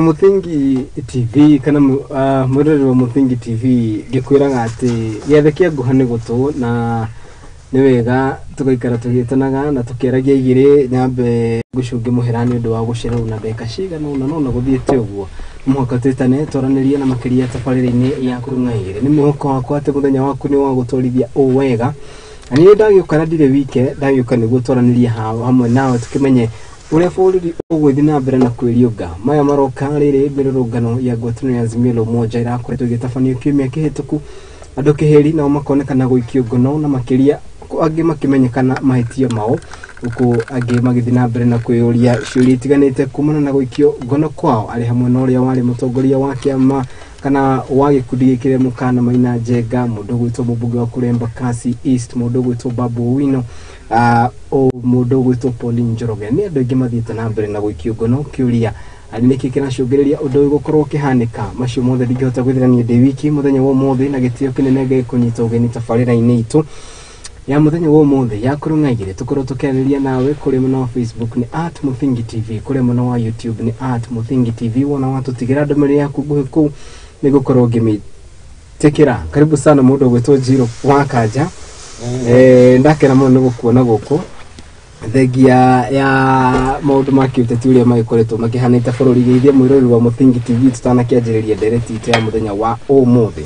Muthingi TV kana murere wa Muthingi TV gikwiraga ati giathekia nguhane gutu na ni wega tugaikara tugitanaga na tukeragia igire nyambe gucunge muherani undu wa gucererwo na ndeka cigana no guthiete uguo mwaka twitane toranirie na makiria tabarire-ini ya kurunga igire ni mwako wakwa ati muthenya waku ni wa gutwarithia o wega ani ndagiukana ndire wike ndagiukana gutoraniria hamwe nawe tukimenye uria bũrũri ũgũthiĩ na mbere na kwĩriũnga maya maroka rĩrĩ mĩrũrũngano ya ngwatanĩro ya Azimio la Umoja irakoretwo igĩtabanio kiumia kĩhĩtũku andũ kĩhĩri nao makonekana gũikio ngono na makĩria angĩ makimenyekana mahĩtia mao huku angĩ magĩthiĩ na mbere na kwĩyũria ciũria itiganĩte kumana na gũikio ngono kwao arĩ hamwe na ũrĩa warĩ mũtongoria wa kĩama kana wa gĩkundi gĩkĩ Mũkana Maina Njenga, mũndũ gwĩtwo mũmbunge wa kũrĩa Embakasi East, mũndũ gwĩtwo Babu Owino, mũndũ gwĩtwo Pauline Njoroge. Nĩ andũ aingĩ mathiĩte na mbere na gũikio ngono kĩũria nĩkĩ kĩracũngĩrĩria ũndũ ũyũ gũkorwo ũkĩhanĩka. Macio mothe ndingĩhota gwĩthirania ndĩ wiki mũthenya wa ũmũthĩ na gĩtĩo kĩnene gĩkũnyita ũgeni tabarĩra-inĩ itũ ya muthenya wa ũmũthĩ ya kurunga igire tukorwo tukiarĩria nawe kuri mwena wa Facebook ni @Muthingi TV, kuri mwena wa YouTube ni @Muthingi TV. Wona watutigira ndũmĩrĩri yaku nguhĩ kũu nĩgũkorwo ngĩmĩtĩkĩra. Karibu sana mũndũ gwĩtwo Njiro wa Kanja. Ndakena mũno nĩgũkuona gũkũ thengia ya maũndũ ma kĩũteti ũrĩa magĩkoretwo makĩhanĩte bũrũri gĩithie mwĩrori wa Muthingi TV tutanakĩanjĩrĩria ndereti itũ ya muthenya wa ũmũthĩ.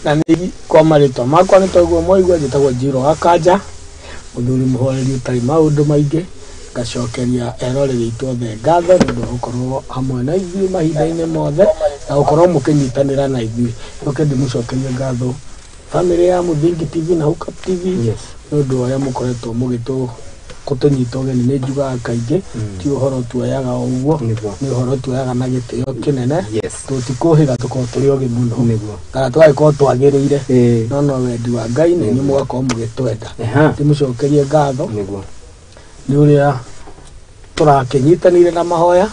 Na nĩ kwa marĩtwa makwa nĩ toguo moigua njĩtagwo Njiro wa Kanja, mũthuri mũhoreri ũtarĩ maũndũ maingĩ, ngacokeria eroreri itũ othe ngatho nĩ ũndũ wa gũkorwo hamwe na ithuĩ mahinda-inĩ mothe na gũkorwo mũkĩnyitanĩra na ithuĩ. Njoke ndĩmũcokerie ngatho famĩlĩ ya Muthingi TV na Hookup TV nĩ ũndũ ũrĩa mũkoretwo gũtũnyita ũgeni. Nĩ njugaga kaingĩ ti ũhoro tuoyaga o ũguo, nĩ ũhoro tuoyaga na gĩtĩo kĩnene, tũtikũhĩga tũkorwo tũrĩ ogĩ mũno kana tũgagĩkorwo twagĩrĩire, no wendi wa Ngai na inyuĩ mũgakorwo mũgĩtwenda. Ndĩmũcokerie ngatho nĩ ũrĩa tũrakĩnyitanĩire na mahoya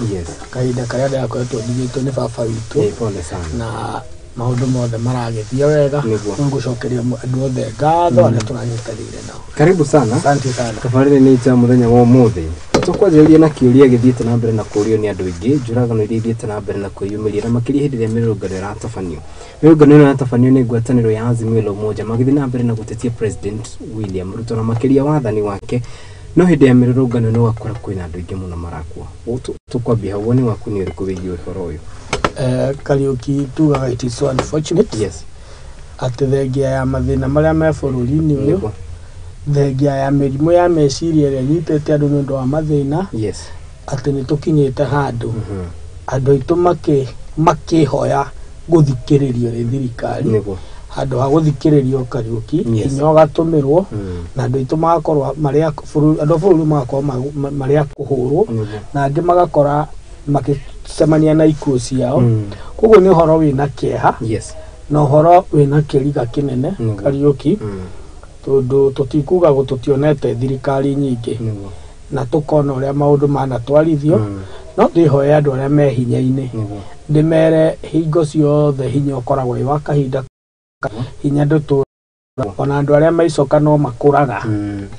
kahinda karĩa ndĩrakoretwo ndigĩtwo nĩ baba witũ na maũndũ mothe maragĩthiĩ wega. Nĩngũcokeria andũ othe ngatho arĩa tũranyitanĩire nao. Karibu sana. Asante sana. Tabarĩra-inĩ itũ ya muthenya wa ũmũthĩ tũkwanjĩrĩria na kĩũria gĩthiĩte na mbere na kũũrio nĩ andũ aingĩ, njũragano iria ithiĩte na mbere na kwĩyumĩria na makĩria hĩndĩ ĩrĩa mĩrũrũngano ĩratabanio. Mĩrũrũngano ĩno ĩratabanio nĩ ngwatanĩro ya Azimio la Umoja magĩthiĩ na mbere na gũtetia President William Ruto na makĩria wathani wake, no hĩndĩ ya mĩrũrũngano nĩ wakora kwĩna andũ aingĩ mũno marakua. Tũkwambia hau woni waku nĩ ũrĩkũ wĩgiĩ ũhoro ũyũ? Kariuki tugaga it is so unfortunate atĩ thengia ya mathĩna marĩa me bũrũri-inĩ ũyũ, thengia ya mĩrimũ ya meciria ĩrĩa ĩnyitĩte andũ nĩ ũndũ wa mathĩna, atĩ nĩ tũkinyĩte handũ andũ aitũ makĩhoya gũthikĩrĩrio nĩ thirikari handũ ha gũthikĩrĩrio Kariuki, hinya ũgatũmĩrwo na andũ aitũ magakorwo andũ a bũrũri magakorwo marĩa kũhũrwo na angĩ magakora makĩcemania na ikuũ ciao. Koguo nĩ ũhoro wĩna kĩeha na ũhoro wĩna kĩriga kĩnene Kariuki, tondũ tũtikuga tũtionete thirikari nyingĩ na tũkona ũrĩa maũndũ manatwarithio, no ndĩhoe andũ arĩa me hinya-inĩ ndĩmere hingo ciothe hinya ũkoragwo wĩ wa kahinda, hinya ndũtũũra, ona andũ arĩa maicoka no makũraga,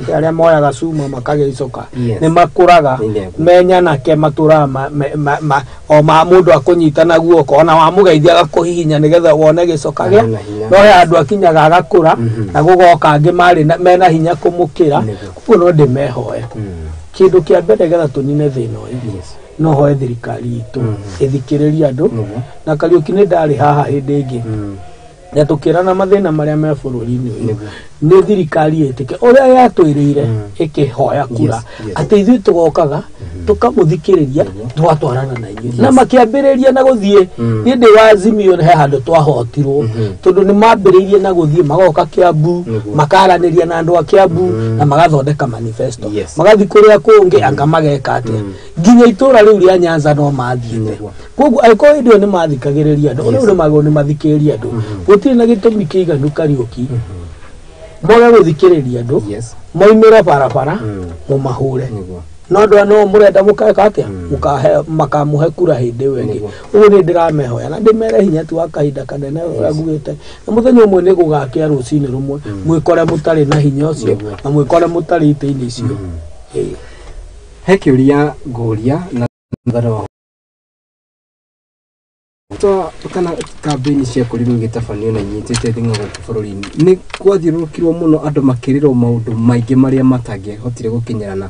arĩa moyaga cuma makagĩcoka nĩ makũraga, menyanake matũũraga o ma mũndũ akũnyitana guoko ona wamũgeithia agakũhihinya nĩgetha wone gĩcoka gĩa, no he andũ akinyaga agakũra na gũgoka angĩ mena hinya kũmũkĩra. Koguo no ndĩmehoe kĩndũ kĩa mbere getha tũnine thĩna ũyũ, no hoe thirikari itũ ĩthikĩrĩrie andũ, na Kariuki nĩ ndarĩ haha hĩndĩ ĩngĩ na tukirana mathĩna marĩa me bũrũri-inĩ ũyũ, nĩ thirikari ĩtĩke ũrĩa yatwĩrĩire ĩkĩhoya kura atĩ ithuĩ tũgokaga tũkamũthikĩrĩria twatwarana na inyuĩ na makĩambĩrĩria na gũthiĩ. Niĩ ndĩ wa Azimio he handũ twahotirwo tondũ nĩ mambĩrĩirie na gũthiĩ magoka Kiambu makaranĩria na andũ a Kiambu na magathondeka manifesto, magathiĩ kũrĩa kũngĩ anga mageka atĩa, nginya itũũra rĩu rĩa Nyanza no mathiĩte. Koguo angĩkorwo hĩndĩ ĩyo nĩ mathikagĩrĩria andũ, ũrĩa magwo nĩ mathikĩrĩria andũ, gũtirĩ na gĩtũmi kĩiganu Kariuki moge gũthikĩrĩria andũ moimĩre barabara mũmahũre, no andũ no mũrenda mũkeka atĩa makamũhe kura hĩndĩ ĩyo ĩngĩ. Ũguo nĩ ndĩramehoya na ndĩmere hinya tu wa kahinda kanene ũrĩa ngugĩte, na mũthenya ũmwe nĩ gũgakĩa rũcinĩ rũmwe mwĩkore mũtarĩ na hinya ũcio na mwĩkore mũtarĩ itĩ-inĩ icio. He kĩũria ngũria na to kana campaign cia kurirwo gitafanio na nyitite thinga gũkũ bũrũri-inĩ nĩ kwathiũrũrũkirwo mũno andũ makĩrĩrwo maũndũ maingĩ marĩa matangĩhotire gũkinyĩrana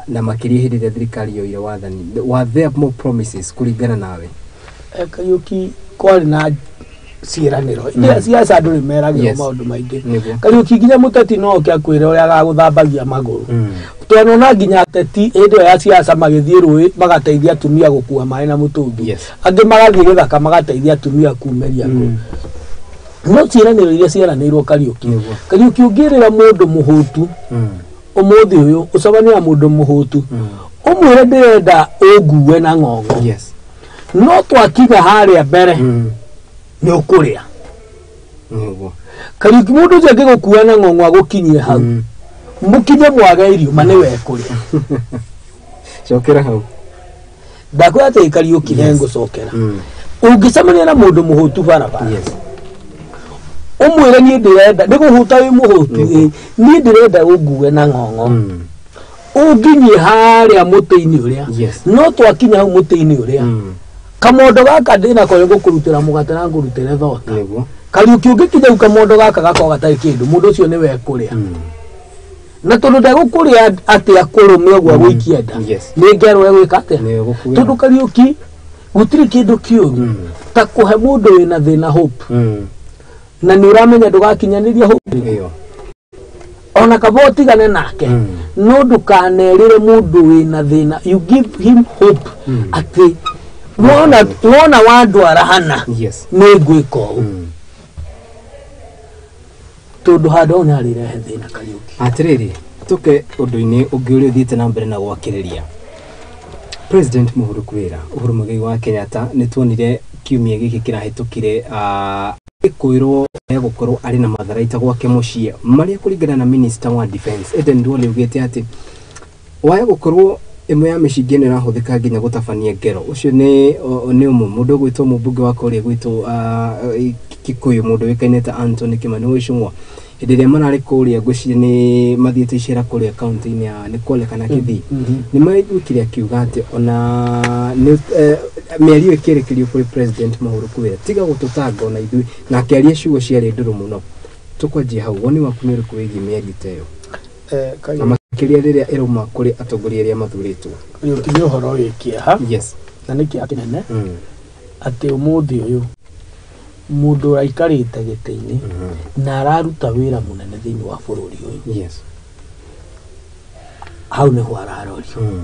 na makĩria hĩndĩ ĩrĩa thirikari yoire wathani. Were there more promises kũringana nawe? Kariuki kwarĩ na ciĩranĩro iria ciaca andũ nĩmeragĩrwo maũndũ maingĩ. Kariuki nginya mũteti no oke akwĩre ũrĩa agagũthambagia magũrũ. Twanona nginya ateti hĩndĩ ĩyo ya ciaca magĩthiĩ rũĩ magateithia atumia gũkua maĩ na mũtũngi, angĩ magathiĩ gĩthaka magateithia atumia kumeria ngũ. No ciĩranĩro iria ciaranĩirwo Kariuki, Kariuki ũngĩrĩra mũndũ mũhũtu ũmũthĩ ũyũ ũcemania na mũndũ mũhũtu ũmwĩre ndĩrenda ũngue na ng'ong'o, no twakinya harĩa mbere nĩ ũkũrĩa. Kariuki mũndũ ũcio angĩgũkua na ng'ong'o agũkinyie hau mũkinye mwage irio ma nĩ wekũrĩa. Cokera hau. Ndakwĩra atĩ Kariuki nĩ ngũcokera. Ũngĩcemania na mũndũ mũhũtu barabara ũmwĩre niĩ ndĩrenda ndĩgũhuta wĩ mũhũtu niĩ ndĩrenda ũngue na ng'ong'o, ũnginyie harĩa mũtĩ-inĩ ũrĩa, no twakinya hau mũtĩ-inĩ ũrĩa kamondo gaka ndĩnako gũkũrutĩra mũgate na ngũrutĩre thota. Kariuki ũngĩkinya hau kamondo gaka gakorwo gatarĩ kĩndũ mũndũ ũcio nĩ wekũrĩa. Na tondũ ndegũkũrĩa atĩa kũrũme ũguo gũikia nda nĩ ngerwo egwĩka atĩa, tondũ Kariuki gũtirĩ kĩndũ kĩũru ta kũhe mũndũ wĩna thĩna hope na nĩ ũramenya ndũgakinyanĩria hope ona kaba ũtigane nake, no ndũkanerĩre mũndũ wĩna thĩna, you give him hope atĩ wona wandwara hana nĩ ngwĩka ũũ, tondũ handũ hau nĩ harĩrehe thĩna Kariuki. Atĩrĩrĩ, tũke ũndũ-inĩ ũngĩ ũrĩa ũthiĩte na mbere na gwakĩrĩria. President Uhuru Muigai wa Kenyatta nĩ tuonire kiumia gĩkĩ kĩrahĩtũkire kwĩrwo gũkorwo arĩ na matharaita gwake mũciĩ marĩa kũringana na Minister wa Defense Eden Duale ugĩte atĩ waya gũkorwo ĩmwe ya mĩcinga ĩno ĩrahũthĩka nginya gũtabania ngero. Ũcio nĩ ũmwe mũndũ ũgwĩtwo mũmbunge wa kũrĩa gwĩtwo Kikuyu, mũndũ wĩkaine ta Anthony Kimani Wachung'wa, hĩndĩ ĩrĩa mararĩ kũrĩa ngwĩciria nĩ mathiĩte icera kũrĩa kaunti-inĩ ya Kwale kana Kisii, nĩ maigwĩkire akiuga atĩ ona mĩario ĩkĩrĩkĩrio kũrĩ President Uhuru Muigai tiga gũtũtanga ona ithuĩ, na akĩaria ciugo ciarĩ ndũrũ mũno. Tũkwanjia hau, woni waku nĩ ũrĩkũ wĩgiĩ mĩario ta ĩyo na makĩria rĩrĩa ĩrauma kũrĩ atongoria arĩa mathurĩtwo? Kariuki nĩ ũhoro wĩ kĩeha na nĩ kĩeha kĩnene atĩ ũmũthĩ ũyũ mũndũ ũraikarĩte gĩtĩ-inĩ na araruta wĩra mũnene thĩinĩ wa bũrũri ũyũ hau nĩho ararorio.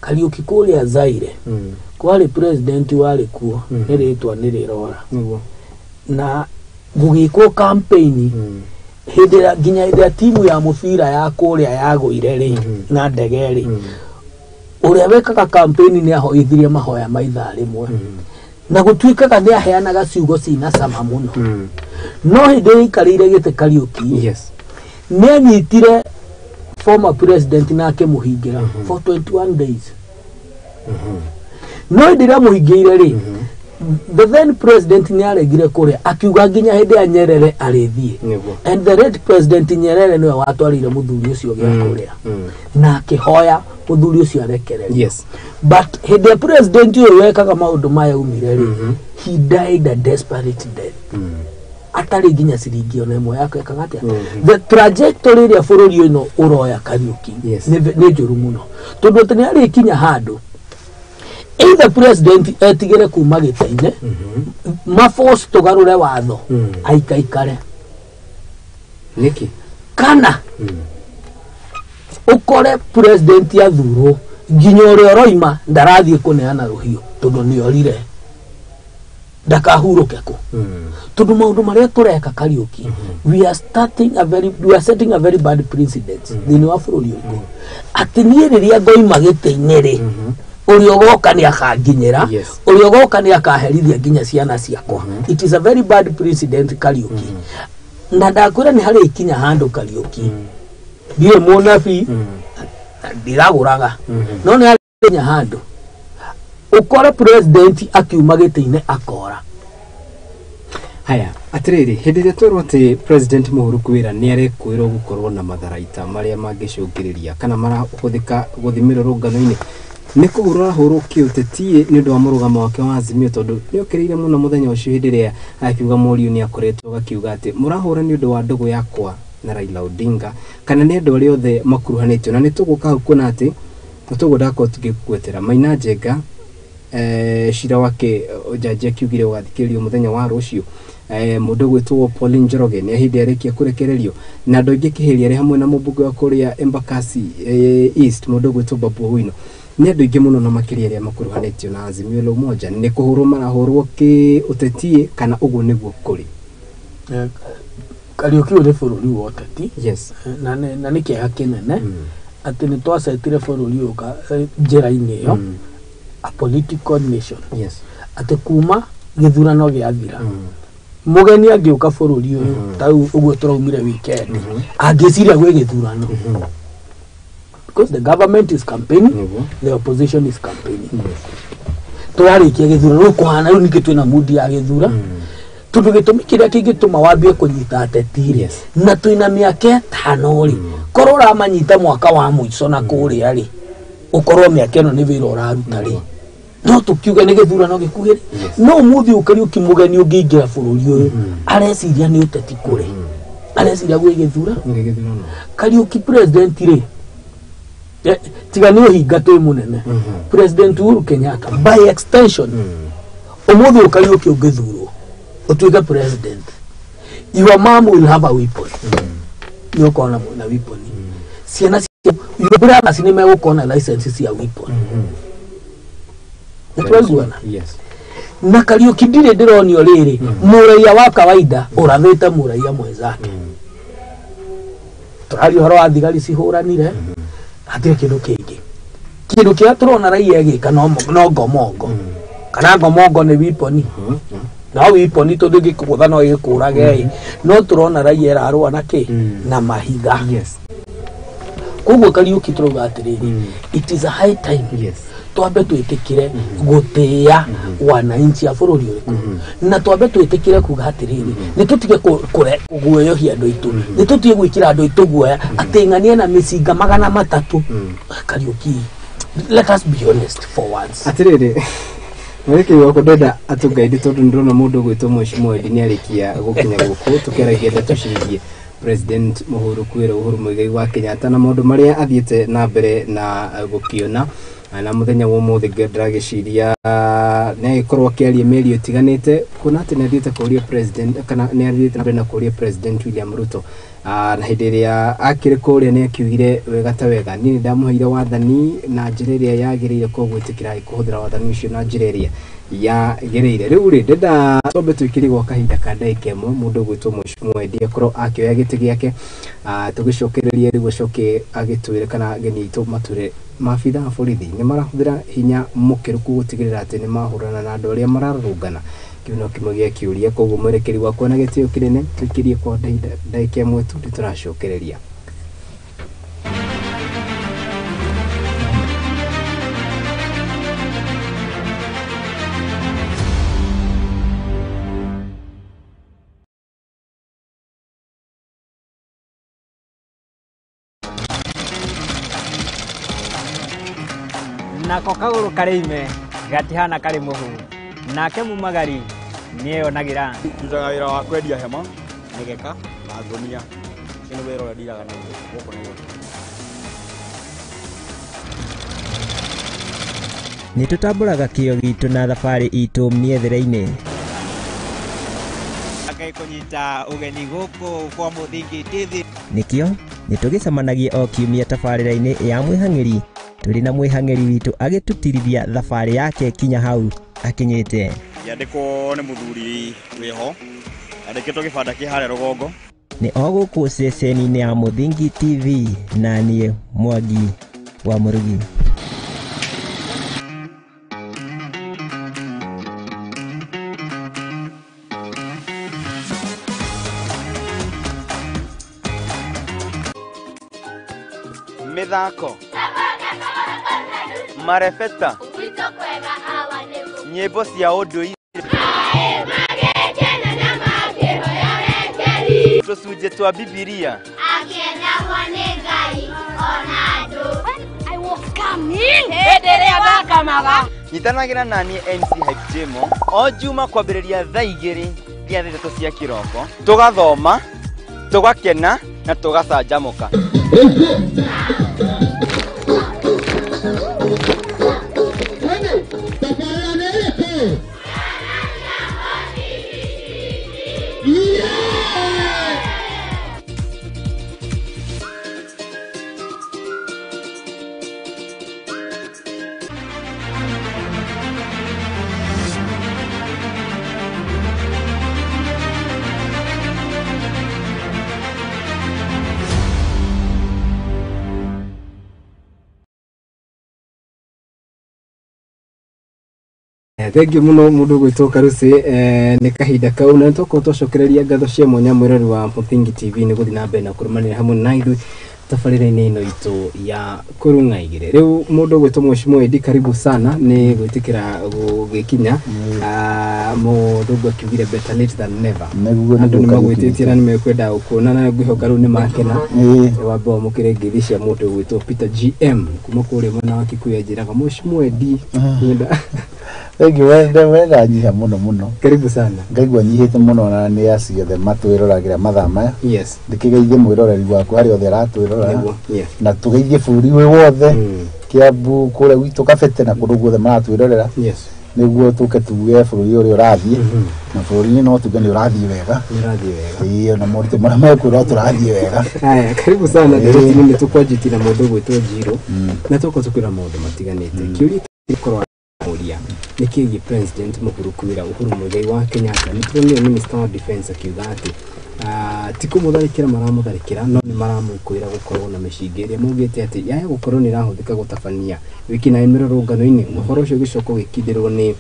Kariuki kũrĩa Zaire kwarĩ president warĩ kuo nĩ rĩtwa nĩ rĩrora na gũgĩkwo campaign hĩndĩ nginya hĩndĩ timu ya mũbira ya kũrĩa yagũire rĩ na ndege rĩ, ũrĩa wekaga campaign nĩ ahoithirie mahoya maitha rĩmwe na gũtuĩkaga nĩ aheanaga ciugo cina cama mũno, no hĩndĩ aikarĩire gĩtĩ Kariuki nĩ anyitire former president na akĩmũhingĩra for 21 days. No hĩndĩ ĩrĩa mũhingĩire rĩ, the then president nĩ aregire kũrĩa akiuga nginya hĩndĩ ya Nyerere arĩthiĩ, and the late president Nyerere nĩwe watwarire mũthuri ũcio gĩa kũrĩa na akĩhoya mũthuri ũcio arekererio. But hĩndĩ ya president ũyũ wekaga maũndũ maya umire rĩ, he died a desperate death. Atarĩ nginya ciringi ona ĩmwe yake ekaga atĩa. The trajectory ĩrĩa bũrũri ũyũ ũroya Kariuki nĩ njũru mũno, tondũ atĩ nĩ arĩkinya handũ either president etigere kuma gĩtĩ-inĩ maforce tũgarũre watho aikaikare nĩkĩ, kana ũkore president athurwo nginya ũrĩa ũroima ndarathiĩ kũneana rũhiũ tondũ nĩ orire ndakahurũke kũ. Tondũ maũndũ marĩa tũreka Kariuki, we are setting a very bad precedent thĩinĩ wa bũrũri ũyũ atĩ niĩ rĩrĩa ngoima gĩtĩ-inĩ rĩ, ũrĩa ũgoka nĩ akanginyĩra, ũrĩa ũgoka nĩ akaherithia nginya ciana ciakwa. It is a very bad precedent Kariuki, na ndakwĩra nĩ harĩ ikinya handũ Kariuki ndiĩ mũnabii ndiragũraga, no nĩ harĩ ikinya handũ ũkora president akiuma gĩtĩ-inĩ akora. Haya, atĩrĩrĩ, hĩndĩ ĩrĩa twerwo atĩ President Uhuru Muigai nĩ arekwĩrwo gũkorwo na matharaita marĩa mangĩcũngĩrĩria kana marahũthĩka gũthimĩrwo rũngano-inĩ, niko urahorokia utetie ni ndo amurugamo wake wa Azimio tondu ni okirire muno muthenya ucio hindiria akiuga Muriu ni akoretwo gakiuga ati murahura ni ndo wa ndugu yakwa na Raila Odinga kana ni ndo riothe makuruhanitio na ni tuguka kuona ati tugudako tugikuetera Maina Njenga shira wake jaji akiugire wathikirio muthenya wa rucio mundu gwitwo Pauline Njoroge ni hindi arekia kurekererio na ndo ingikihiria ri hamwe na mubunge wa kuria Embakasi East mundu gwitwo Babu Owino ni andu ingi muno na makiria ria makuruhanitio na Azimio la Umoja ni kuhurwo marahurwo ki utetie kana ugu niguo kuri Kariuki uri bururi wa uteti yes na ni kiega kinene ati ni twacetire bururi uka njira-ini yo a political nation yes ati kuma githurano giathira mugeni angiuka bururi uyu tau uguo turaumire weekend angiciria gwe githurano because the government is campaigning the opposition is campaigning turarikia githurano kuhana riu ningi twina mudi ya githura tundu gitumi kiria kingituma wambie kunyita atetire na twina miaka 5 ri korwo uramanyita mwaka wa muico na kuria ri ukorwo miaka ino ni wira uraruta ri no tukiuga ni githurano gikuhire no umuthi ukari ukimugeni ungiingira bururi uyu areciria ni uteti kuri areciria gwe githura Kariuki president ri tiga ni uhinga twi munene President Uhuru Kenyatta by extension umuthi ukari ukingithurwo utuika president your mom will have a weapon ni ukona na weapon ciana your brothers ni megukona licenses ya weapon yes na Kariuki ndire ndironio riri muraia wa kawaida urathite muraia mwenzake turari horo wa thigari cihuranire atire kindu kia turona raia gika no ngomongo kana ngomongo ni weapon na weapon to ndigi kugutha no ikurage no turona raia ararua na ki na mahiga yes koguo Kariuki turuga atiriri it is a high time yes twambe twitikire gutia wananchi a bururi uriku na twambe twitikire kuga atiriri ni tutige kuguoyohia andu itu ni tutige gwikira andu itu guoya ating'anie na micinga 300 Kariuki let us be honest for once atiriri Mweke wako doda atugaidi tondu ndrona mundu gwitwo Mheshimiwa Edi ni arikia gukinya guku tukeragia tucirie President Uhuru Muigai wa Kenyatta na maundu maria athiete na mbere na gukiona na muthenya wa muthi ndragiciria na ikorwo kiaria meri utiganite kuna ati ni athiete kuria president kana ni athiete na mbere na kuria President William Ruto na hindi iria akire kuria ni akiugire wega ta wega ni ndamuheire wathani na njira iria yagirire ko gwitikira kuhuthira wathani ucio na njira iria yagereire riu ri ndenda tombe twikiri gwa kahinda ka ndagika imwe mundu gwitwo Mheshimiwa Edi akorwo akioya giti giake tugicokereria riu acoke agitwire kana geni itu mature mafitha a borithi ni marahuthira hinya mukiruku gutigirira ati ni mahurana na andu aria mararungana kiuno kimwe gia kiuria koguo mwerekeri wakwa na gitio kinene twikirie kwa ndagika imwe tu turacokereria nako kaguru karime gatihana kari muhu nake mumagari niyo nagira tutaga wira wa kwendia hema nigeka na ngonia kino wira ura diraga na goko niyo ni tutamburaga kio gitu na thabari itu miethere-ini akai kunyita ugeni goko kwa Muthingi TV nikio ni tugicemanagia o kiumia tabarira-ini ya mwihang'iri turi na mwihang'iri witu agitutirithia thabari yake kinya hau akinyite yandiko ni muthuri wiho andikitwo gibanda kihare rugongo ni oguku ceceni-ini ya Muthingi TV na nie Mwangi wa Murugi mithako marefeta nyimbo cia unduire tucunjĩ twa Bibilia I was Nyitanagira nani MC Hype Jemo o juma kwambĩrĩria thaa 2 nginya 3 cia kĩroko tugathoma tugakena na tugacanjamũka. Thank you muno mundu gwitoka rusi ni kahinda kau na tũcokereria ngatho cia mwanya mwirori wa Muthingi TV ni guthina mbere na kurumanira hamwe na ithu tabarĩra-inĩ ino itu ya kurunga igire. Riu mundu gwitwo Mheshimiwa Edi, karibu sana ni gwitikira gugikinya mundu gwakiugire better late than never. Andu ni magwititie na ni mekwenda kuona na ngwihoka riu ni makena wamba mukire ngithi cia mundu gwitwo Peter GM kuma kuri mwena wa Kikuyu njiraga Mheshimiwa Edi ngenda. Thank you, wenda nyiha muno. Karibu sana. Ngaigua nyihite muno na ni aciothe matwĩroragira mathaa maya. Yes. Ndikigeithie mwĩroreri waku harĩa othe aratwĩrora. Yes. Na tugeithie bũrũri wĩ wothe. Kiambu kũrĩa gwitũ Kabete na kũndũ guothe maratwĩrorera. Yes. Nĩguo tuke tuge bũrũri ũrĩa ũrathiĩ. Na bũrũri no tuge nĩ ũrathiĩ wega. Iyo na moritũ marĩa mekwĩrwo tũrathiĩ wega. Haya, karibu sana. Ndio ni tukwanjitira mũndũ gwitwo Njiro. Na tukwĩra maũndũ matiganĩte. Kĩũria gĩkorwo Moria nikigi president Mukurukwira Uhuru Muigai wa Kenyatta niturone minister wa defense akiuga ati tikumutharikira maramutharikira no ni maramwikuira gukorwo na micingĩria mugite ati yaya gukorwo ni rahuthika gutabania wiki na imirurungano-ini uhoro ucio gicoko gikithirwo ni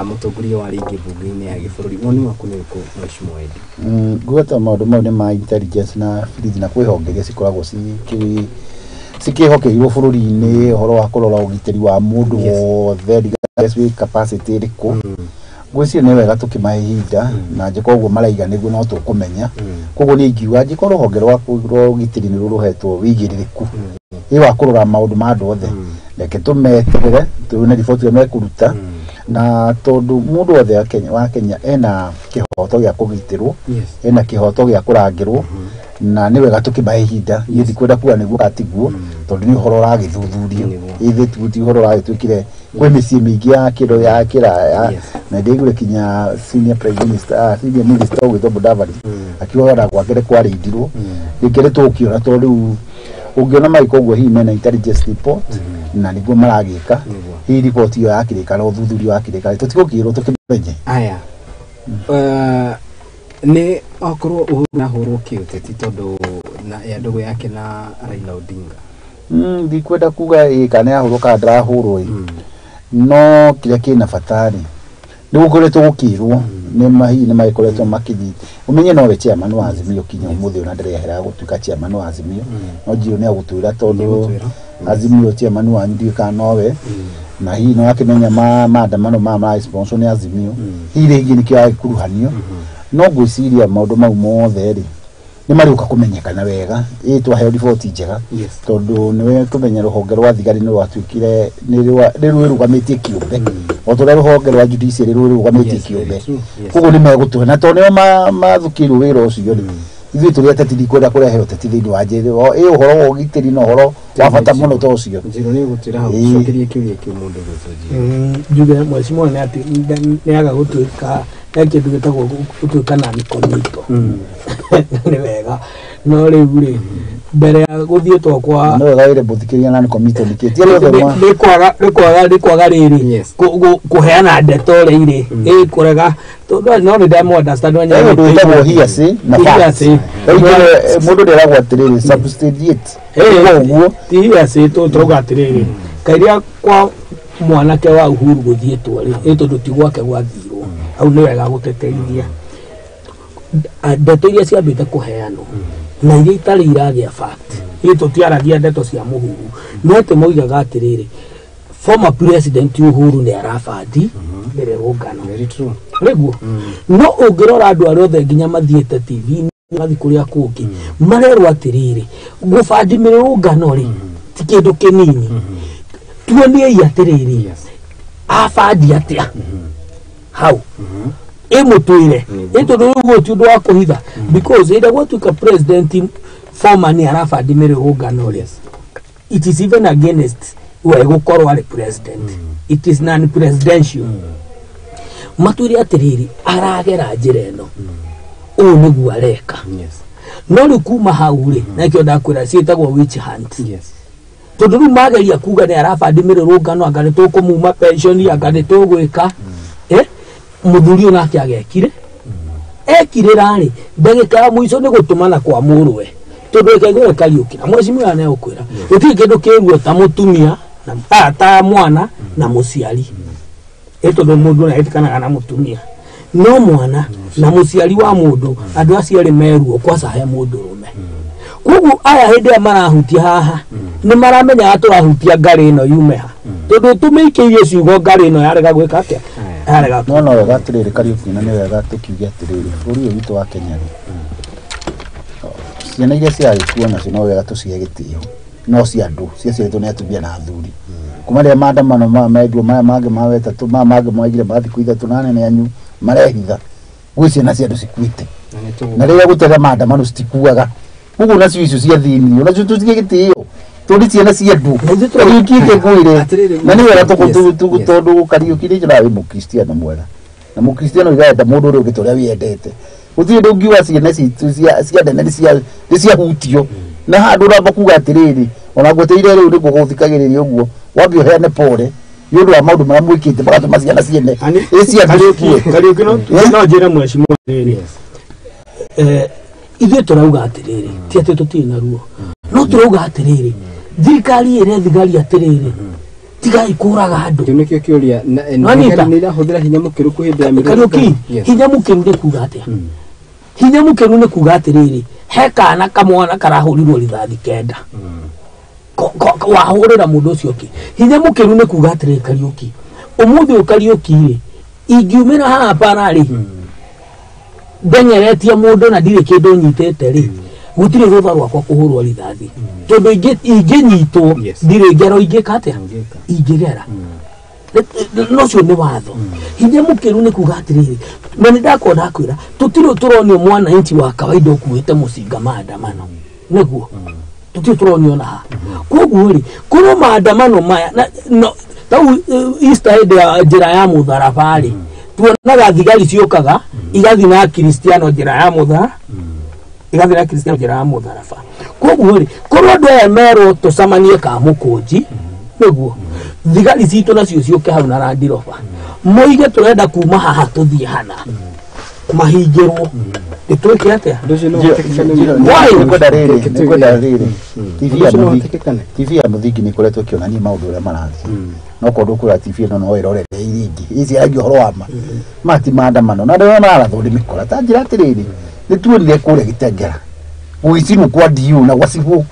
mutongoria wa ringi bunge-ini ya gibũrũri. Woni waku ni uko Mheshimiwa Edi? Gweta maũndũ mau ni ma intelligence na birithi na kwĩhongeria cikoragwo cikihokeirwo bũrũri-inĩ uhoro wa kũrora ũgitĩri wa mũndũ wothe digasi capacity ĩrĩkũ. Gwĩciria nĩ wega tũkĩmahe ihinda na njĩka ũguo maraiga nĩguo no tũkũmenya. Koguo nĩ ingiuga njĩka rũhonge rwa ũgitĩri nĩ rũhetwo wĩigĩrĩrĩku ĩ wa kũrora maũndũ ma andũ othe. Reke tũmeterere tuone riboti ĩrĩa mekũruta na tondũ mũndũ wothe wa Kenya ena kĩhoto gĩa kũgitĩrwo, ena kĩhoto gĩa kũrangĩrwo na nĩ wega tũkĩmahe ihinda. Gĩthi kwenda kuga nĩguo gatiguo tondũ nĩ ũhoro ũragĩthuthurio. Ĩthĩ ti ũhoro ũragĩtuĩkire kwĩ mĩciĩ mĩingĩ ya kĩro ya kĩraya na ndĩigure kinya senior minister ũgwĩtwo Mudavadi akiuga gwake kwarĩndirwo rĩngĩ tũkiona tondũ rĩu ũngĩona maiko ũguo hihi mena intelligence report na nĩguo maragĩka hihi report iyo yakĩrĩka na ũthuthurio wakĩrĩka tũtigũkĩrwo tũkĩmenye. Aya ni okorwo Uhuru na hũrwo kĩũteti tondũ na ndugu yake na Raila Odinga. Ndikwenda kuga kana yahũrwo kana ndarahũrwo no kĩrĩa kĩna batari nĩ gũkoretwo gũkĩrwo nĩ mahihi nĩ magĩkoretwo makĩnyita. Ũmenye no we chairman wa Azimio kinya ũmũthĩ ona ndarehera gũtuĩka chairman wa Azimio no Njiro nĩ agũtwĩra tondũ Azimio chairman wa ndika nowe na hihi no akĩmenya maandamano ma sponsor nĩ Azimio hihi rĩngĩ nĩkĩo agĩkuruhanio no gwĩciria maũndũ mau mothe rĩ nĩ marĩũka kũmenyekana wega twaheo riboti njega tondũ nĩwe kũmenya rũhonge rwa thigari nĩ rwatuĩkire nĩ rũrũgamĩtie kĩũmbe o tũrĩa rũhonge rwa judiciary rũrũgamĩtie kĩũmbe. Koguo nĩ megũtũhe na tondũ nĩo mathukĩirwo wĩra ũcio rĩ ithuĩ tũrĩ ateti ndikwenda kũrehe ũteti thĩinĩ wa njĩra ũhoro wa ũgitĩri na ũhoro wa bata mũno ta ũcio. Njĩra nĩ gũtwĩra hau gũcokeria kĩũria kĩu mũndũ gwĩtwo njuge Mheshimiwa nĩ atĩ nĩ aga gũtuĩka kĩndũ gĩtagwo gũtuĩka na mĩkomito nĩ wega no rĩu rĩ mbere ya gũthiĩ twakwa no wega ĩrĩ mũthikĩria na komito ndikĩtie nĩ kwaga rĩrĩ kũheana ndeto rĩrĩ kũrega tondũ no nĩ ndemo understand wanya ndĩtagwo hiace na hiace mũndũ nderagwo atĩrĩrĩ substantiate ũguo ti hiace tũrauga atĩrĩrĩ kairia kwa mwanake wa Uhuru gũthiĩtwo rĩ tondũ ti gwake gwathirwo au nĩ wega gũteteithia ndeto iria ciambĩte kũheanwo na iria itarĩ iragĩa fact tũtiaragia ndeto cia mũhuhu no atĩ moigaga atĩrĩrĩ former president Uhuru nĩ arabandi mbere rũngano nĩguo no ũngĩrora andũ arĩa othe nginya mathiĩte TV mathi kũrĩa kũngĩ marerwo atĩrĩrĩ gũbandi mĩrũngano rĩ ti kĩndũ kĩnini tuonie yatiriri afadi atia how emutwire into rugo tudo akohitha because ida what to president former ni arafadi mere rugano it is even against we gukorwo ari president it is non presidential matwire atiriri aragera njireno niguo areka no rikuma haure na kyo ndakwira cietagwo witch hunt tondu riu mageria kuga ni arafadimire rungano agarito kumuma pension agarito gwika muthuri onake agekire ekire rari ndagika ya muico ni gutumana kwa murwe tondu ikaigwe Kariuki mweshimiwa ne ukwira uti kindu kiruo ta mutumia na ta mwana na muciari tondu mundu na etikana na mutumia no mwana na muciari wa mundu andu aciari meruo kwa sahe mundu rume kugu aya hindi marahutia haha ni maramenya aturahutia ngari ino yumeha tondu tumikirie ciugo ngari ino yarega gwika atia yarega no wega atiriri Kariuki na ni wega tukiuge atiriri bũrũri ũyũ witũ wa Kenya ciana iria ciarĩkuo nacio no wega tũcihe gĩtĩo no cia andũ ciaciarĩtwo nĩ atumia na athuri kuma rĩrĩa maandamano menduo maya mangĩ ma wetatũ maya mangĩ moigire ma thikũ ithatũ na nene anyu marehitha gwĩ ciana cia andũ cikuĩte na rĩrĩa gũtarĩ maandamano citikuaga koguo nacio icio cia thĩinĩ onacio tũtige gĩtĩo tũrĩ ciana cia andũ Kariuki ngwĩre na nĩ wega tondũ Kariuki nĩ njĩra wĩ mũkristiano mwega na mũkristiano igenda mũndũ ũrĩa ũngĩ ta ũrĩa wĩendete gũtirĩ ũndũ ũngiuga ciana citũ cia ndene nĩ ciahutio na handũ ũramba kuga atĩrĩrĩ ona ngweteire rĩu nĩguo gũthikagĩrĩria ũguo wambe ũheane pole nĩ ũndũ wa maũndũ marĩa mwĩkĩte magatũma ciana ciene Kariuki no njĩre mweshimiwa rĩrĩ ithuĩ tũrauga atĩrĩrĩ ti atĩ tũtirĩ na ruo no tũrauga atĩrĩrĩ thirikari ĩrethigari atĩrĩrĩ tigai kũraga andũ kĩu nĩkĩo kĩũria nĩ irahũthĩra hinya mũkĩru kũhĩndĩra Kariuki hinya mũkĩru nĩ kuga atĩa hinya mũkĩru nĩ kuga atĩrĩrĩ he kana kamwana karahũrirwo rithathi kenda wahũrĩra mũndũ ũcio ũngĩ hinya mũkĩru nĩ kuga atĩrĩrĩ Kariuki ũmũthĩ Kariuki ingiumĩra haha pararĩ ndenyeretie mũndũ na ndirĩ kĩndũ nyitĩte rĩ gũtirĩ rũtha rwakwa kũhũrwo rithathi tondũ ingĩnyitwo ndirĩ ngero ingĩka atĩa ingĩgera nocio nĩ watho hinya mũkĩru nĩ kuga atĩrĩrĩ na nĩ ndakorwo ndakwĩra tũtirĩ tũronio mwananchi wa kawaida ũkuĩte mũcinga maandamano nĩguo tũtirĩ tũronio na ha koguo rĩ kũrĩ maandamano maya tau Easter hĩndĩ ya njĩra ya mũtharaba rĩ tuonaga thigari ciũkaga igathi na Kristiano njĩra ya mũtharaba igathi na Kristiano njĩra ya mũtharaba koguo rĩ kũrĩ andũ aya merwo tũcamanie ka mũkũnji nĩguo thigari citũ nacio ciũke hau na Land Rover moige tũrenda kuma haha tũthiĩ hana mahingĩrwo nĩtwĩke atĩa nĩkwenda rĩrĩ TV ya mũthingi nĩ ĩkoretwo ĩkĩonania maũndũ ũrĩa marathiĩ no kũndũ kũrĩa TV ĩno no ĩrorere iria ingĩ ici aingĩ ũhoro wa mati maandamano na ndĩrona marathwo ndĩmĩkora ta njĩra atĩrĩrĩ nĩtuonire kũrĩa Gĩtengera gũgĩcinwo kwa DU na gwacibũ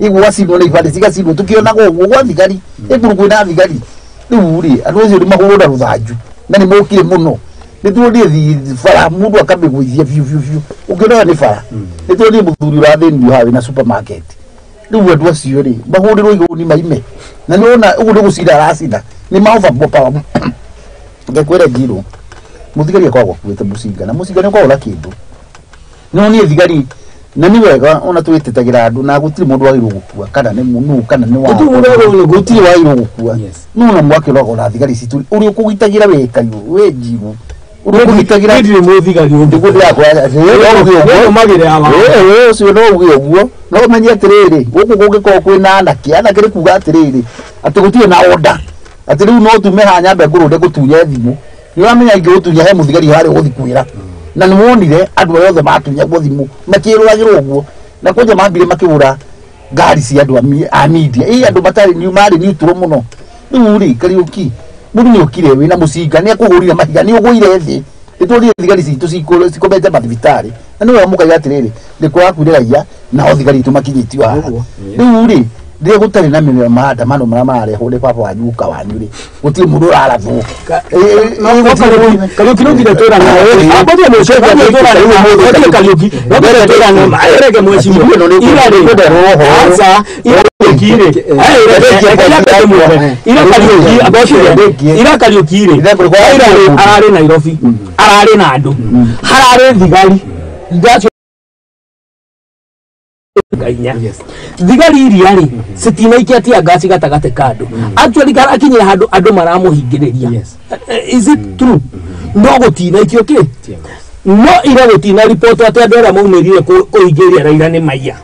igwacinwo nĩ ibandĩ cigacinwo tũkĩonaga ũguo gwa thigari ĩkũrũ kwĩna thigari rĩu rĩ andũ acio nĩmahũrwo na rũthanju na nĩmokire mũno nĩtuonire bara mũndũ akamĩgũithia biũ ũngĩrora nĩ bara nĩtuonire mũthuri ũrathĩnio haha wĩna supermarket rĩu andũ acio rĩ mahũrĩrwo igũrũ nĩ maime na nĩwona ũguo nĩ gũcira aracina nĩ maoverpower ngekwĩra njirũ mũthigari akoragwo akuĩte mũcinga na mũcinga nĩũkoragwo na kĩndũ no niĩ thigari na nĩ wega ona twĩtĩtagĩra andũ na gũtirĩ mũndũ wagĩrĩirwo gũkua kana nĩ mũnũ kana nĩ wa gũtirĩ wagĩrĩirwo gũkua no na mwake ũragwo na thigari citũ ũrĩa ũkũgitagĩra wĩ Kariũ wĩ njirũ ũrĩa ũkũgitagĩra ndirĩ mũthigari ndigũ ũcio no uge ũguo no ũmenye atĩrĩrĩ gũkũ gũngĩkorwo kwĩna anake nĩ kuga atĩrĩrĩ atĩ gũtirĩ na order atĩ rĩu no tume haha nyambe ngũrũnde gũtunye thimũ nĩ wamenya ingĩgũtunya he mũthigari harĩa ũgũthiĩ kwĩra na nĩ wonire andũ arĩa othe matunya thimũ makĩrũagĩrwo ũguo na kwanja mambire makĩgũra ngari cia andũ a media andũ matarĩ marĩ neutral mũno rĩu rĩ Kariuki mũndũ nĩ ũkire wĩna mũcinga nĩ akũhũrire mahiga nĩ ũgũire thĩ nĩtũrire thigari citũ cikomete mathibitarĩ na nĩ wega mũkaiga atĩrĩrĩ ndĩkũrakuire raia nao thigari itũ makinyĩtio haha rĩu rĩ rĩrĩa gũtarĩ na maandamano marĩa mararehwo nĩ baba wanyu ũka wanyu rĩ gũtirĩ mũndũ ũrarathwo Kariuki no nginya twĩra nawe ambaye mũcege twĩra nawe mũthĩ Kariuki no nginya twĩra nawe erege mwecirio ira rĩ kwenda roho aca ararĩ Nairobi ararĩ na andũ hararĩ thigari thigari iria rĩ citinaikia tia ngasi gatagate ka andũ actually karakinyira handũ andũ maramũhingĩrĩria. Is it true? No gũtinaikio kĩ no ira gũtina report atĩ andũ arĩa maumĩrire kũhingĩria Raila nĩ maiya.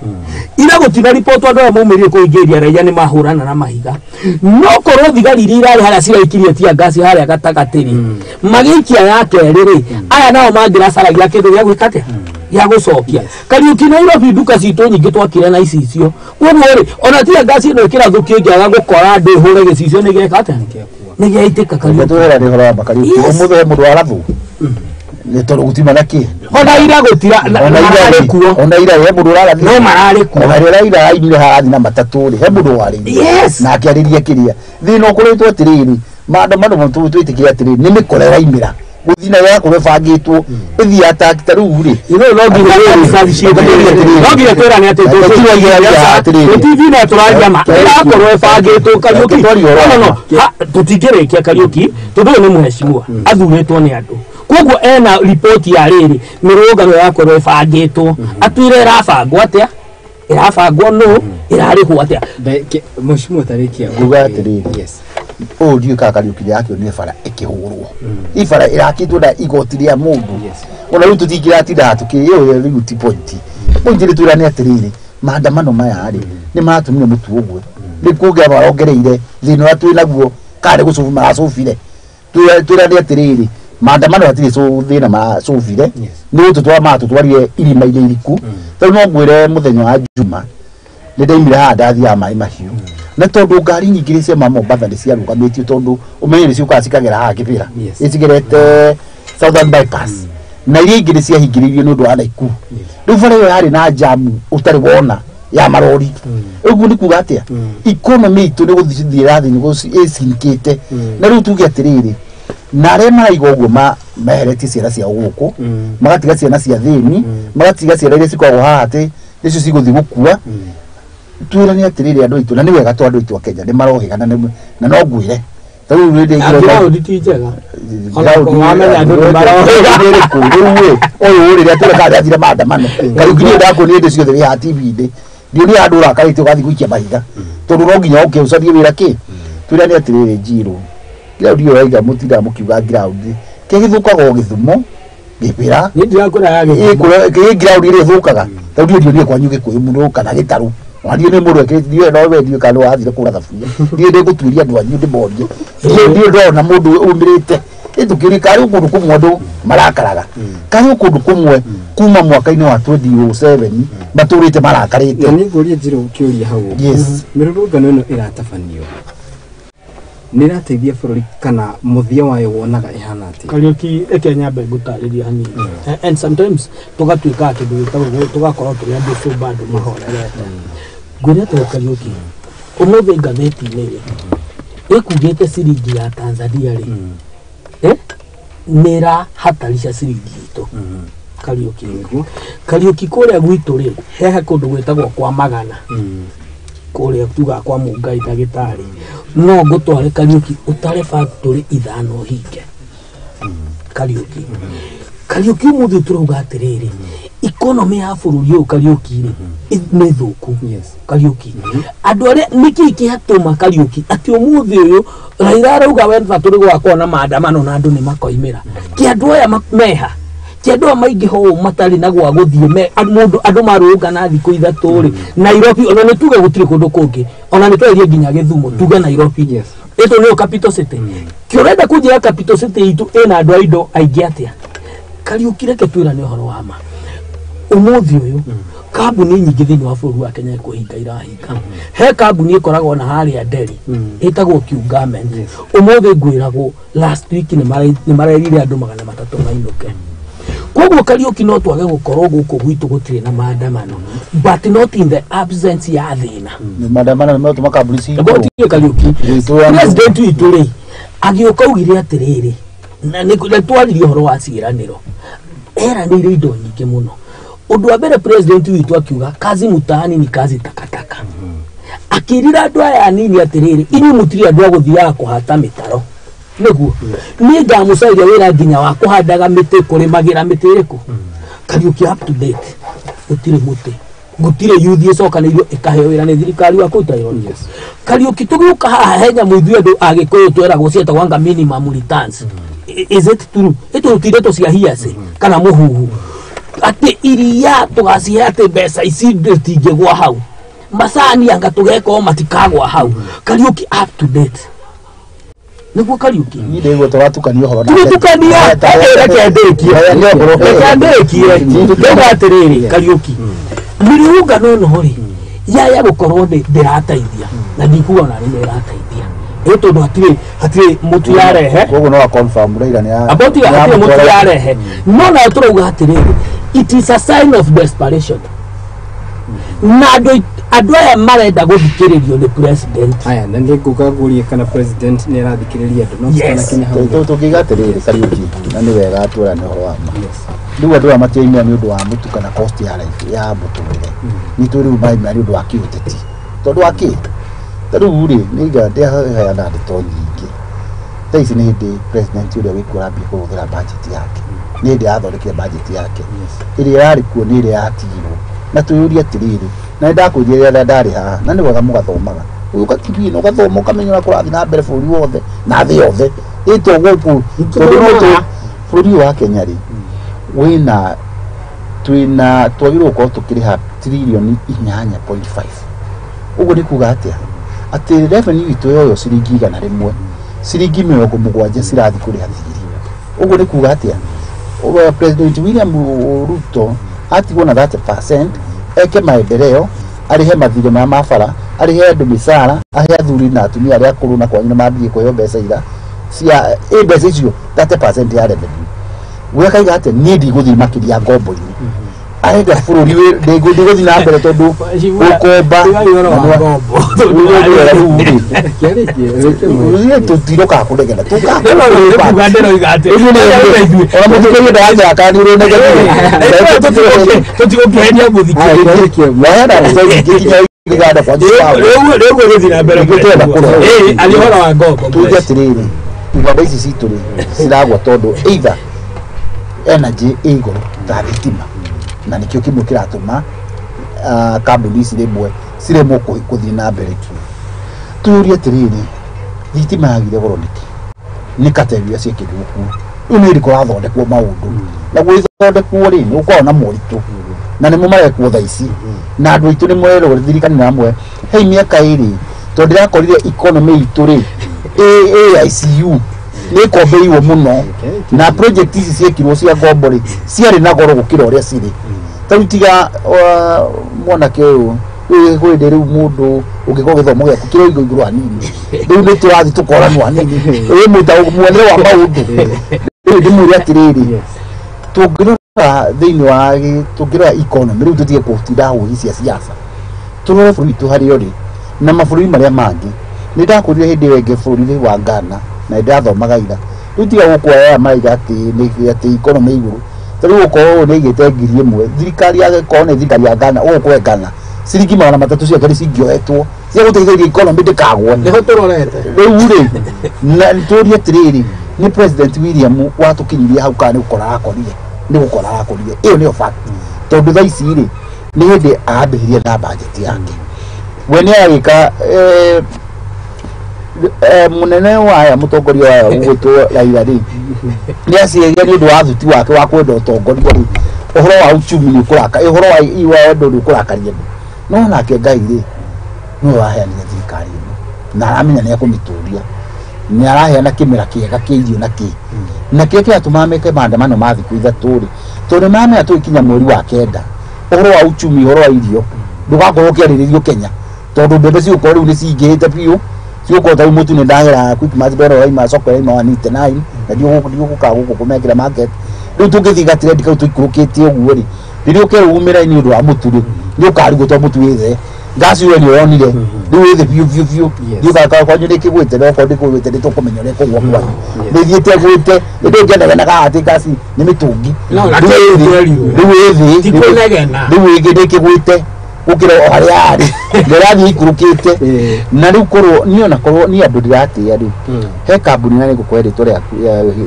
Ira gũtina report andũ arĩa maumĩrire kũhingĩria Raila nĩ mahũrana na mahiga. No korwo thigari iria irarĩ harĩa ciraikirie tia ngasi harĩa gatagati-rĩ magĩikia ya kerĩ-rĩ aya nao mangĩracaragia kĩndũ gĩa gwĩka atĩa ya gũcokia. Kariuki Nairobi nduka citũ nyingĩ twakire na icicio. Koguo-rĩ ona tia ngasi ĩno ĩkĩrathũkia ĩngĩaga gũkora andũ ĩhũre gĩcicio nĩ gĩeka atĩa nĩ gĩaitĩka Kariuki. Twĩra nĩ horo wa Kariuki ũmũthĩ mũndũ arathũ nĩ tondũ gũtima na kĩ ona ira gũtira mararĩ kuo ona ira he mũndũ ũrarathi no mararĩ kuo ona rĩrĩa ira ainire harathi na matatũ-rĩ he mũndũ warĩire na akĩarĩria kĩrĩa thĩna ũkoretwo atĩrĩrĩ maandamano twĩtĩkĩre atĩrĩrĩ nĩ mĩkora ĩraimĩra gũthina yakorwo ĩbangĩtwo ĩthiĩ ataki ta rĩu-rĩ no nginya twĩrane atĩ TV na tũraria ma ĩrakorwo ĩbangĩtwo Kariuki tũtingĩrĩkia Kariuki tondũ ũyũ nĩ mũhecimiwa athurĩtwo nĩ andũ. Koguo ena report ya rĩrĩ mĩrũngano yakorwo ĩbangĩtwo atwĩre ĩrabangwo atĩa ĩrabangwo no ĩrarĩhwo atĩa mũcimo tarĩkia nguga atĩrĩrĩ ũũ ndiũĩ kana Kariuki nĩakĩonire bara ĩkĩhũrwo ibara ĩrakĩtwo na igoti rĩa mũndũ ona rĩu tũtingĩratinda tũkĩrĩo rĩu ti point nĩ twĩrane atĩrĩrĩ maandamano maya-rĩ nĩ maratũmire mũtu ũguo nĩ kuongerera marongereire thĩna ũrĩa twĩ naguo karĩ gũcũbũ maracũbire twĩrane atĩrĩrĩ maandamano hatirĩ thĩna macũbire nĩ gũtũtwara matũtwarire irima-inĩ iriku. Rĩu no ngwĩre mũthenya wa Juma nĩ ndaimire haha ndathiaga maĩ mahiũ na tondũ ngari nyingĩ cia Mombasa nĩ ciarũgamĩtio tondũ ũmenye nĩ ciũkaga cikagera haha Kĩbĩra icigerete Southern Bypass na iria ingĩ nĩ ciahingĩrĩirio nĩ ũndũ wa Naikuru. Rĩu bara ĩyo yarĩ na jamu ũtarĩ wona ya marori. Ũguo nĩ kuga atĩa economy itũ nĩ gũthiĩ ĩrathiĩ nĩ ĩcinkĩte na rĩu tuge atĩrĩrĩ na arĩa maraiga ũguo meheretie ciana ciao gũkũ magatiga ciana cia thĩni magatiga ciana iria cikoragwo haha atĩ nĩcio cigũthiĩ gũkua. Twĩrane atĩrĩrĩ andũ aitũ na nĩ wega tondũ andũ aitũ a Kenya nĩ marohĩga na no ngwĩre rĩu rĩrĩa tũreka ndathire maandamano Kariuki nĩ ndakuonire indo ciothe wĩ haha TV-inĩ ndionia andũ ũrakarĩte ũgathiĩ gũikia mahiga tondũ no nginya ũkĩũcarie wĩra kĩ. Twĩrane atĩrĩrĩ Njirũ ground ĩyo yaiga mũtinda mũkiuga ground kĩ gĩthũkaga Gĩthumo Gĩbĩra ground ĩrĩa ĩthũkaga tondũ ndionire kwanyu Gĩkũyũ mũno kana Gĩtarũ waniĩ nĩ mũndũ ekĩtie no wendio kana wathire kũgũra thaburia ndiĩ ndĩgũtuĩria andũ anyu ndĩmorie ndiĩ ndona mũndũ umĩrĩte ĩtũkĩrĩ karĩ kũndũ kũmwe andũ marakaraga karĩ kũndũ kũmwe kuma mwaka-inĩ wa 2007 matũrĩte marakarĩte. Nĩ ngũria Njirũ kĩũria hau mĩrũrũngano ĩno ĩratabanio nĩ ĩrateithia bũrũri kana mũthia wayo wonaga ĩhana atĩ Kariuki reke nyambe ngũtarĩria hanini and sometimes tũgatuĩka kĩndũ gĩtagwo tũgakorwo tũrĩ andũ cũmba andũ mahorerete. Ngwĩre atĩ Kariuki ũmũthĩ ngathĩti-inĩ ĩkugĩte ciringi ya Tanzania-rĩ nĩ ĩrahatarisha ciringi itũ. Kariuki kũrĩa gwitũ-rĩ hehe kũndũ gwĩtagwo kwa Magana kũrĩa tuga kwa Mũngai ndagĩtarĩ no ngũtware Kariuki ũtare factory 5 hinge Kariuki ũmũthĩ tũrauga atĩrĩrĩ economy ya bũrũri ũyũ Kariuki-rĩ nĩ thũku. Kariuki andũ arĩa nĩkĩ kĩatũma Kariuki atĩ ũmũthĩ ũyũ Raila arauga wenda tũrĩ gwakwo na maandamano na andũ nĩ makoimĩra kĩ andũ aya meha kĩandũ maingĩ ho matarĩ na gwa gũthiĩ andũ marũngana thikũ ithatũ-rĩ Nairobi ona nĩ tuge gũtirĩ kũndũ kũngĩ ona nĩ twerie nginya Gĩthumo tuge Nairobi ĩtũ nĩyo capital city kĩ ũrenda kũnjĩra capital city itũ ĩna andũ aindo aingĩ atĩa. Kariuki reke twĩrane ũhoro wa ma ũmũthĩ ũyũ kambuni nyingĩ thĩinĩ wa bũrũri wa Kenya kũhinga irahinga he kambuni ĩkoragwo na harĩa Delhi ĩtagwo Q Garment ũmũthĩ ngwĩragwo last week nĩ marerire andũ 300 mainũke. Koguo Kariuki no twage gũkorwo gũkũ gwitũ gũtirĩ na maandamano but not in the absence ya thĩna maandamano nĩ matũma kambuni ciĩ Kariuki president witũ-rĩ agĩũka augire atĩrĩrĩ na nĩ twaririe ũhoro wa ciĩranĩro eranĩire indo nyingĩ mũno. Ũndũ wa mbere president witũ akiuga kazi mtaani ni kazi takataka akirira andu aya nini atiriri ini mutiri andu aguthiaga kuhata mitaro niguo ni ngamucaria wira nginya wa kuhandaga miti kurimagira miti iriku Kariuki up to date gutire muti gutire youth icokanĩirio ikaheo wĩra nĩ thirikari wa kũruta wĩra. Kariuki tugiuka haha henya mũithuĩ andũ agĩkũyũ tweragwo ciĩtagwo anga minimum returns. Is it true? Ĩtũ rutire tũcia hiace kana mũhuhu atĩ iria tũgacihe atĩ mbeca ici ndĩtingĩgwa hau macani anga tũgeka matikagwa hau. Kariuki up to date niguo Kariuki ni ndĩguo tũratukania ũhoro tũtukania reke ndĩkie ndĩuga atĩrĩrĩ Kariuki mĩrĩungano ĩno rĩ yaya gũkorwo ndĩrateithia na ndikuona nĩ ĩrateithia tondũ hatirĩ mũtu yarehe koguo no confirm Raila nĩ about hatirĩ mũtu yarehe no na tũrauga atĩrĩrĩ it is a sign of desperation na andũ aya marenda gũthikĩrĩrio nĩ president. Aya na nĩngũkaguria kana president nĩ arathikĩrĩria andũ no kana kinya hau tũkiuga atĩrĩrĩ Kariuki na nĩ wega atwĩrane ũhoro wa ma rĩu andũ aya matiaimia nĩ ũndũ wa mũtu kana cost ya life ya mũtũrĩre nĩ tũrĩu maimia nĩ ũndũ wa kĩũteti tondũ wa kĩ tarĩu rĩ nĩ ngaheana ndeto nyingĩ ta ici nĩ hĩndĩ president ũrĩa wĩkuo arambia kũhũthĩra budget yake nĩ hĩndĩ yathondekire budget yake ĩrĩa yarĩ kuo nĩ ĩrĩa yatigirwo na twĩyũria atĩrĩrĩ na ndakwĩrire rĩrĩa ndarĩ haha na nĩ wega mũgathomaga ũka TV no gathoma ũkamenya ũrĩa kũrathiĩ na mbere bũrũri wothe na thĩ yothe ĩtwo gũkũ tondũ bũrũri wa Kenya rĩ twĩna twagĩrĩirwo gũkorwo tũkĩrĩha tririoni 8.5 ũguo nĩ kuga atĩ revenue itũ yoyo ciringi 100 ciringi 70 cirathiĩ kũrĩha thirĩ ũguo nĩ kuga atĩa President William Ruto atigwo na 30% eke maendeleo arihe mathirĩ ma mabara arihe andũ mĩcara ahe athuri na atumia arĩa akũrũ na kwanyu mambie kũheo mbeca ira cia mbeca icio 30% ya revenue gwĩkaiga atĩ niĩ ndigũthiĩ makĩria ngombo-inĩ arenda bũrũri ndigũthiĩ na mbere tondũ gũkomba tũtirokaga kũregana tũtigũkĩhenia mũthikĩtuge atĩrĩrĩ iganda ici citũ ciragwa tondũ either energy ĩ igũrũ ta thitima na nikio kimwe kiratuma kambuni ici rĩmwe ciremwo gũthiĩ na mbere tuurie atĩrĩrĩ thitima yagire goro nĩ kateria ciĩkĩrwo kuo rĩu nĩ rĩko rathondekwo maũndũ na gwĩthondekwo rĩ nĩ gũkorwo na moritũ na nĩmo marekwo thaa ici na andũ aitũ nĩ mwerwo thirikari namwe hei mĩaka ĩrĩ tondũ ndĩrakorire economy itũ rĩ AICU nĩ kombeirwo mũno na project ici ciekirwo cia ngombo rĩ ciarĩ na goro gũkĩra ũrĩa cirĩ tarĩu tiga mwanake ũyũ gwĩndĩ rĩu mũndũ ũngĩkorwo gĩthomo gĩaku kĩrĩ igũrũ hanini rĩu nĩ tũrathiĩ tũkoranwo hanini muonere wa maũndũ rĩu ndĩmwĩre atĩrĩrĩ tũngĩrora thĩinĩ wa tũngĩrora economy rĩu tũtige gũtinda hũhi cia siasa tũrore bũrũri witũ harĩa ũrĩ na mabũrũri marĩa mangĩ nĩ ndakwĩrire hĩndĩ ĩyo ĩngĩ bũrũri wa Ghana na ndathomaga ira rĩu tiga gũkwoya maiga atĩ economy igũrũ tarĩu gũkorwo nĩ igĩte ngiri ĩmwe thirikari yakorwo nĩ thirikari ya Ghana ũgũkwe Ghana ciringi 300 ciake cingĩoetwo cia gũteithĩrĩria economy ndĩkagwe nĩho tũrorete rĩu rĩ na tũrie atĩrĩrĩ nĩ President William watũkinyirie hau kana nĩ gũkora arakorire ĩyo nĩyo fact tondũ thaa ici rĩ nĩ hĩndĩ ambĩrĩrie na budget yake we nĩ agĩka munene waya mũtongoria waya ũgũtwo Raila rĩ nĩ aciaria nĩ ũndũ wa thuti wake wa kwenda ũtongoria rĩ ũhoro wa uchumi nĩ ũkũraka ũhoro wa andũ nĩ ũkũrakaria andũ no nake Ngai rĩ nĩ waheanire thirikari ĩno na aramenya nĩ ekũmĩtũria nĩ araheana kĩmera kĩega kĩa irio na kĩo kĩratũma meke maandamano ma thikũ ithatũ rĩ tondũ nĩmaramenya tũgĩkinya mweri wa kenda ũhoro wa uchumi ũhoro wa irio ndũgakorwo ũkĩarĩrĩrio Kenya tondũ mbembe cigũkorwo rĩu nĩ cingĩhĩte biũ cigũkorwo tarĩu mũtu nĩ ndagĩra quick ndero waima soko yaima 189 na ndigũka gũkũ kũmekĩra market rĩu tũngĩthiĩ gatiredi kau tũikũrũkĩtie ũguo rĩ rĩrĩa ũkerũmĩra nĩ ũndũ wa mũtu rĩ nĩ ũkarigwo tondũ mũtu wĩthe ngasi ũyũ nĩ ũronire rĩu wĩthe biũ ndiũgaka kwanyu nĩ kĩgwĩte no korwo ndĩkũgwĩte nĩ tũkũmenya ũrĩa kũgwa kwanyu nĩ thiĩte gwĩte nĩ ndĩngenegenaga atĩ ngasi nĩ mĩtũngi rĩu wĩthĩ rĩu ĩngĩ nĩ kĩgwĩte gukira o haria ari ndirathi ikurukite na riu korwo niona korwo ni andu ndiratia riu he kambuni na nigukwendetwo ria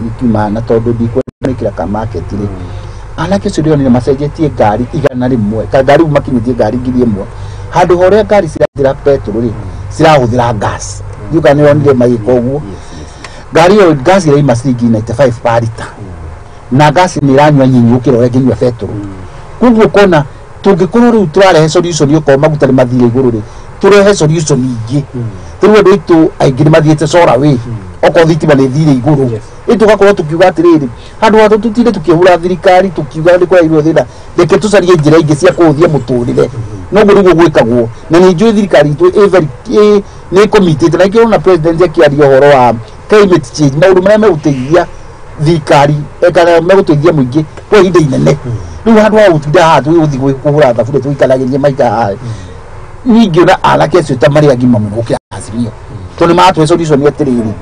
ikima na tondu ndikwendekira ka market ri anake cio ni macenjetie ngari igana rimwe ka ngari makinyitie ngari ngiri imwe handu horia ngari cirathira petrol ri cirahuthira gas yuka ni onire maiko guo ngari yo gas ira imaciringi 95 per liter na gas ni ranywa nyinyi ukira uria nginywa petrol kuguo kona tungikorwo riu turarehe solution yo ko maguta ni mathire iguru ri turehe solution ingi riu andu itu aingi ni mathiete sora wi oko thitima ni thire iguru itu gakorwo tukiuga atiriri handu watu tutire tukihura thirikari tukiuga ni kwa irio thina reke tucarie njira ingi cia kuthia muturire no gurugo gwikagwo na ni njui thirikari itu ni committed na ikirona president akiaria horo wa climate change maundu maria meguteithia thirikari ekana meguteithia muingi kwa ihinda inene riu handu wa gutinda hatu uthi kuhura thaburi tuikaragirie maika hai ningiona anake cio ta maria ngima muno gukira Azimio tondu matwe solution atiriri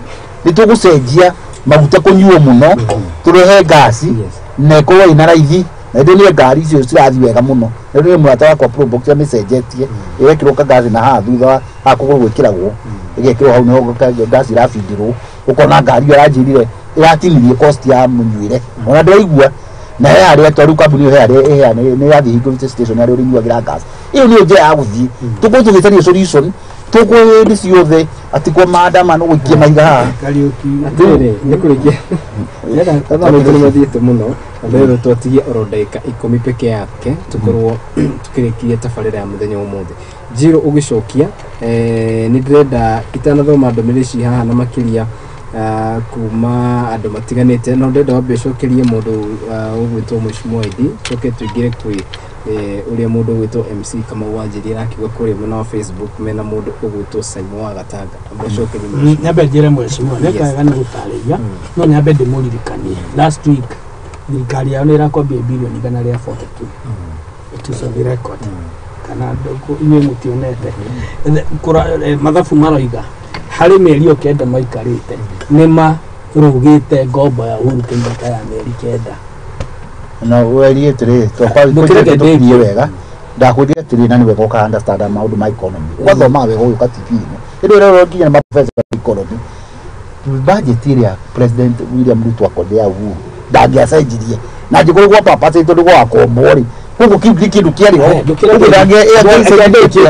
ni tugucenjia maguta kunyuo muno turehe gasi na ikorwo ina raithi na ndio ngari icio cirathi wega muno ndio mwata wakwa probox amicenjetie iwekirwo ka gasi na ha thutha ha kuguru gwikiragwo igekirwo hau no gasi rafindirwo ukona ngari yaranjirire iratinirie cost ya munyuire ona ndaigua na he aria toru kambuni he aria ni yathi hingurite station aria unyuagira gas iyo ni nje ya guthii tugutugitania solution tugwe ndi ciothe ati kwa maandamano gwikia maiga Kariuki atere nikurikia yada ni mathiete muno lero twatigie orodeka 10 peke yake tukorwo tukirikia tafarira ya muthenya umuthi jiro ugicokia ni ndrenda itanathoma ndomereci haha na makiria kuma andu matiganite no ndenda wambe cokerie mundu ugwitwo Mheshimiwa Idi coke tuigire kwi uria mundu ugwitwo MC kama wanjiria akiuga kuri mwena wa Facebook mena mundu ugwitwo Simon wa Gatanga amcokerie nyambe njire Mheshimiwa nekaga ni gutariria no nyambe ndimuririkanie last week thirikari yao nirakwambia bilioni igana ria 42 it is on the record kana ndogo inye mutionete mathabu maroiga hari meri okenda maikarite nima rugite ngombo ya Uhuru Kenyatta ya meri kenda na werie tire to kwa kutegereje wega ndakuria tire na niwe goka understand maundu ma economy wathoma we goyo katipino ndio leo nginya ma professor economy budget ya president William Ruto akodea Uhuru ndagiacenjirie na njiguru gwa papa tondu gwa kombori huko kindu kiari ho ndangia ya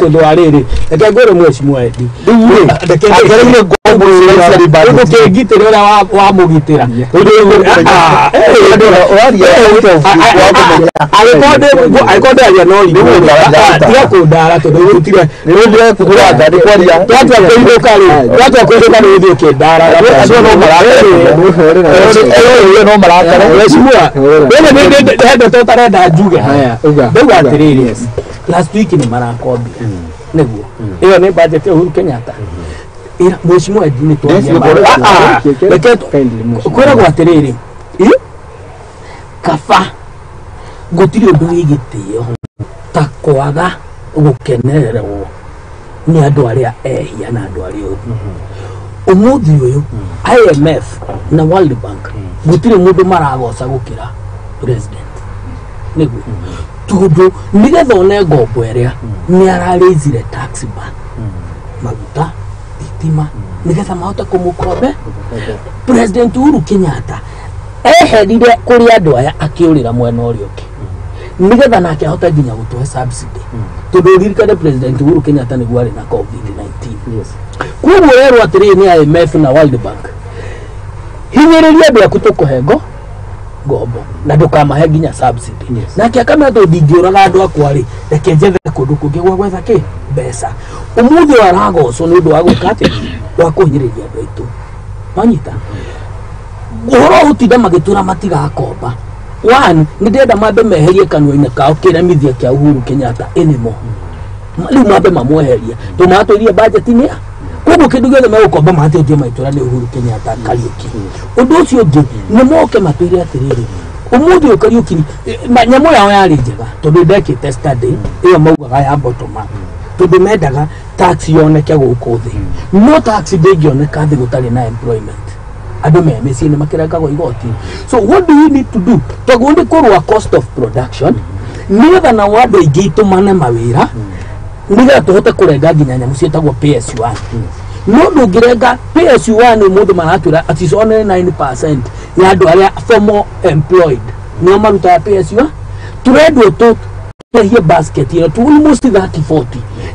ndo ariri ekagore Mheshimiwa Idi ndekere ngombo ya ribari huko kigitira wa mugitira aikonde aria no ya kundara tondu gutire ndio kugura ngadi kwaria twatu akoidoka ni uthio kindara acio no marakara Mheshimiwa wewe ndio tutarenda njuge haya ndau atiriri last week ni marakombia neguo iyo ni budget ya Uhuru Kenyatta ira Mheshimiwa Idi ni kwera gwatiriri kaba gutiri undu wigitio ta kwaga gukenererwo ni andu aria ehia na andu aria umuthi uyu IMF na World Bank gutiri mundu maragoca gukira president niguo tundu nigetha one ngombo eria ni ararezire tax ban maguta thitima nigetha mahota kumukombe president Uhuru Kenyatta eherire kuri andu aya akiurira mwena urioke nigetha nake ahota nginya gutwe subsidy tundu ririkane president Uhuru Kenyatta niguo ari na COVID-19 kuguo rero atiri ni IMF na World Bank hinyiriria andu aku tukuhengo ngombo na ndukamahe nginya subsidy nake akamera to ndingiuraga andu akwa ri reke njethe kundu kungi gwa gwetha ki mbeca umuthi waragocwo ni undu wa gukate wa kuhinyiriria andu aitu manyita uhoro utinda magitura matigakomba one ni ndenda mambe meherie kanua-ini kao kiramithia kia Uhuru Kenyatta enemo riu mambe mamweherie tumatwirie budget-ini koguo kindu giothe megukomba matithie maitura ni Uhuru Kenyatta Kariuki undu ucio ungi ni moke matwire atiriri umuthi ukariuki nyamu yao yari njega tondu ndekite study iyo maugaga ya bottom up tondu mendaga tax yoneke guku thi no tax ndingioneka thi gutari na employment andu me meci ni makirangagwo igoti so what do we need to do twagundi kurwa cost of production nigetha na wandu ingi itumane mawira niga tuhote kurenga nginya nyamu cietagwo PSU1 no ndungirenga PSU1 mundu maratwira ati only 9% ya andu aria formal employed no maruta PSU turendwo tu tuhie basket ino tu almost 30-40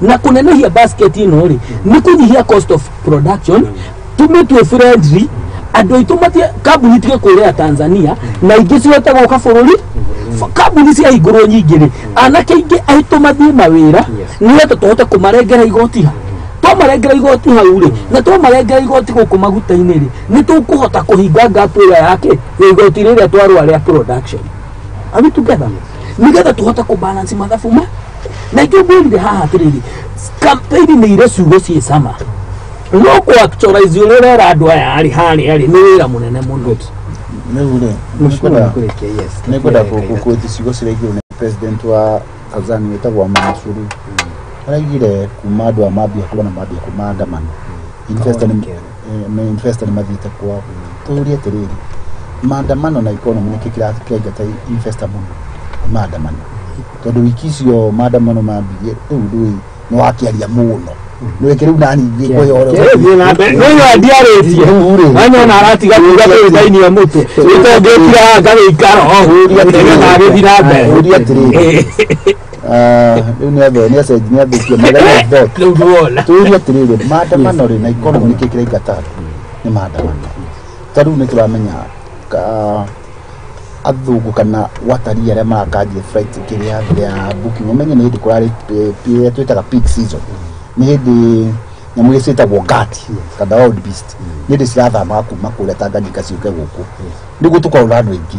na kunenehia basket ino ri ni kunyihia cost of production tumetwe friendly andu aitu matie kambuni tige kuria Tanzania na ingi cihote guka bururi kambuni cia iguru nyingi ri anake ingi aitu mathie mawira ni wetu tuhote kumarengera igoti twamarengera igoti hau ri na twamarengera igoti guku maguta-ini ri ni tukuhota kuhinga ngapura yake igoti riria twarwa ria production are we together nigetha tuhota kubalance mathabu ma na ingĩmbwĩrire haha atĩrĩrĩ campaign nĩ ire ciugo ciĩ sama no kũ actualize ũrĩa ũrera andũ aya arĩ harĩa arĩ nĩ wĩra mũnene mũno nĩngwenda gũkũti ciugo ciraigirwo nĩ president wa Tanzania wĩtagwo Magufuli araigire kuma andũ a mambia kuona mambia kũmaandamano investor nĩ mathiĩte kwao tũũrie atĩrĩrĩ maandamano na economy nĩkĩ kĩraingata investor mũno maandamano tondu wiki icio maandamano mambirie riu no wakiaria muno nweke riu nani ngikoyoro no ndiaretie anya na aratiga kuga thaini ya mutu itongekira ngaikara huria tega githira mbere huria tiri riu ni abe ni ase ni abe kia magana dot turia tiri maandamano ri na economy nĩkĩ kĩraingata ni maandamano tondu nĩ tũramenya athungu kana watari aria marakanjia flight kiria ya booking umenye ni hindi kurari pia twitaga peak season ni hindi nyamu yetagwo gati kana wild beast ni hindi cirathama kuma kuria Tanganyika ciuke guku nigu tukaura andu aingi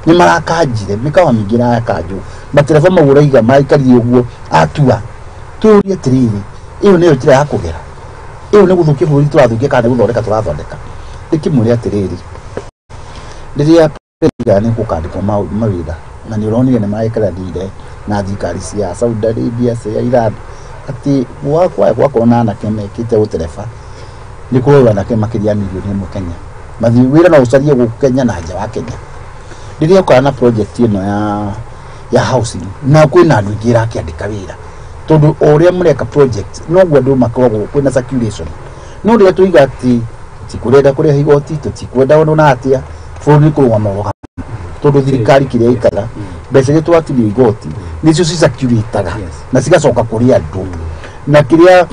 ni marakanjire mikawa mingi na kanju matereba magura iga maikarie uguo atua turia tiriri iyo niyo njira ya kugera iyo ni guthukia buri turathukia kana guthondeka turathondeka ndikimuri atiriri ndiria gani kukandikwa mawira na nĩ ũronire nĩ marekera ndire na thirikari cia Saudi Arabia cia Iran ati gwakorwo na anake mekĩte ũtereba nĩ kũrora anake makĩria milioni ĩmwe Kenya mathi wĩra no ũcarie gũkũ Kenya na nja wa Kenya rĩrĩa ũkorana na project ĩno ya housing na kwĩna andũ aingĩ rakĩandĩka wĩra tondũ ũrĩa mũreka project no gwa andũ makoragwo kwĩna circulation no rĩrĩa tũiga ati tikurenda kũrĩha igoti tũtikwenda ona atĩa bũrũri kũrũgama maroga tondu thirikari kiria ikara mbeca iria twatirio igoti nicio cicirculaitaga na cigacoka kuri andu na kiria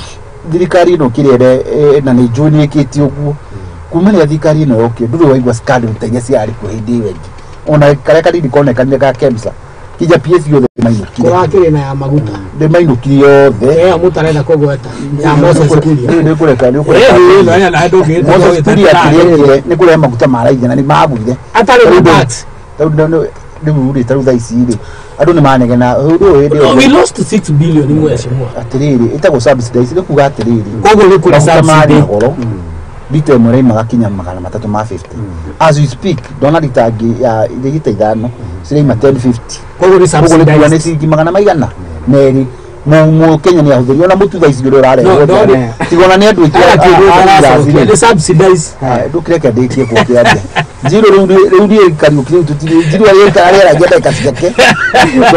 thirikari ino kirere na nĩ njũĩ nĩĩkĩte ũguo kumania thirikari ino yoke ndũrĩ waigua scandal ta iria ciarĩ kuo hĩndĩ ĩyo ĩngĩ ona karĩa kanini konekanire ga KEMSA kija PS yothe mainũkire kurakĩrĩ na ya maguta ndĩmainũkire yothe mũtarenda kũgweta ya Moses Kuria nĩkũreka nĩ kũrĩa maguta maraigana na nĩ magũire atarĩ mabat rĩu tarũ thaa ici rĩ andũ nĩ manegena we lost 6 billion mheshimiwa atĩrĩrĩ ĩtagwo subsidize kuga atĩrĩrĩ koguo nĩ kũrĩ subsidy lita ĩmwe ĩraimaga kinya 350 as we speak ndona lita ya lita ithano ciraima 1050 koguo nĩ subsidize nĩ ciringi 100 merĩ mu Kenya ni ahuthirio na mutu thaa ici uri urarehwo tigona ni andu aingĩ ni subsidize ndukireke ndikie kukiaria zero riu ri kariuki tutiri zero ari ngenda ikacike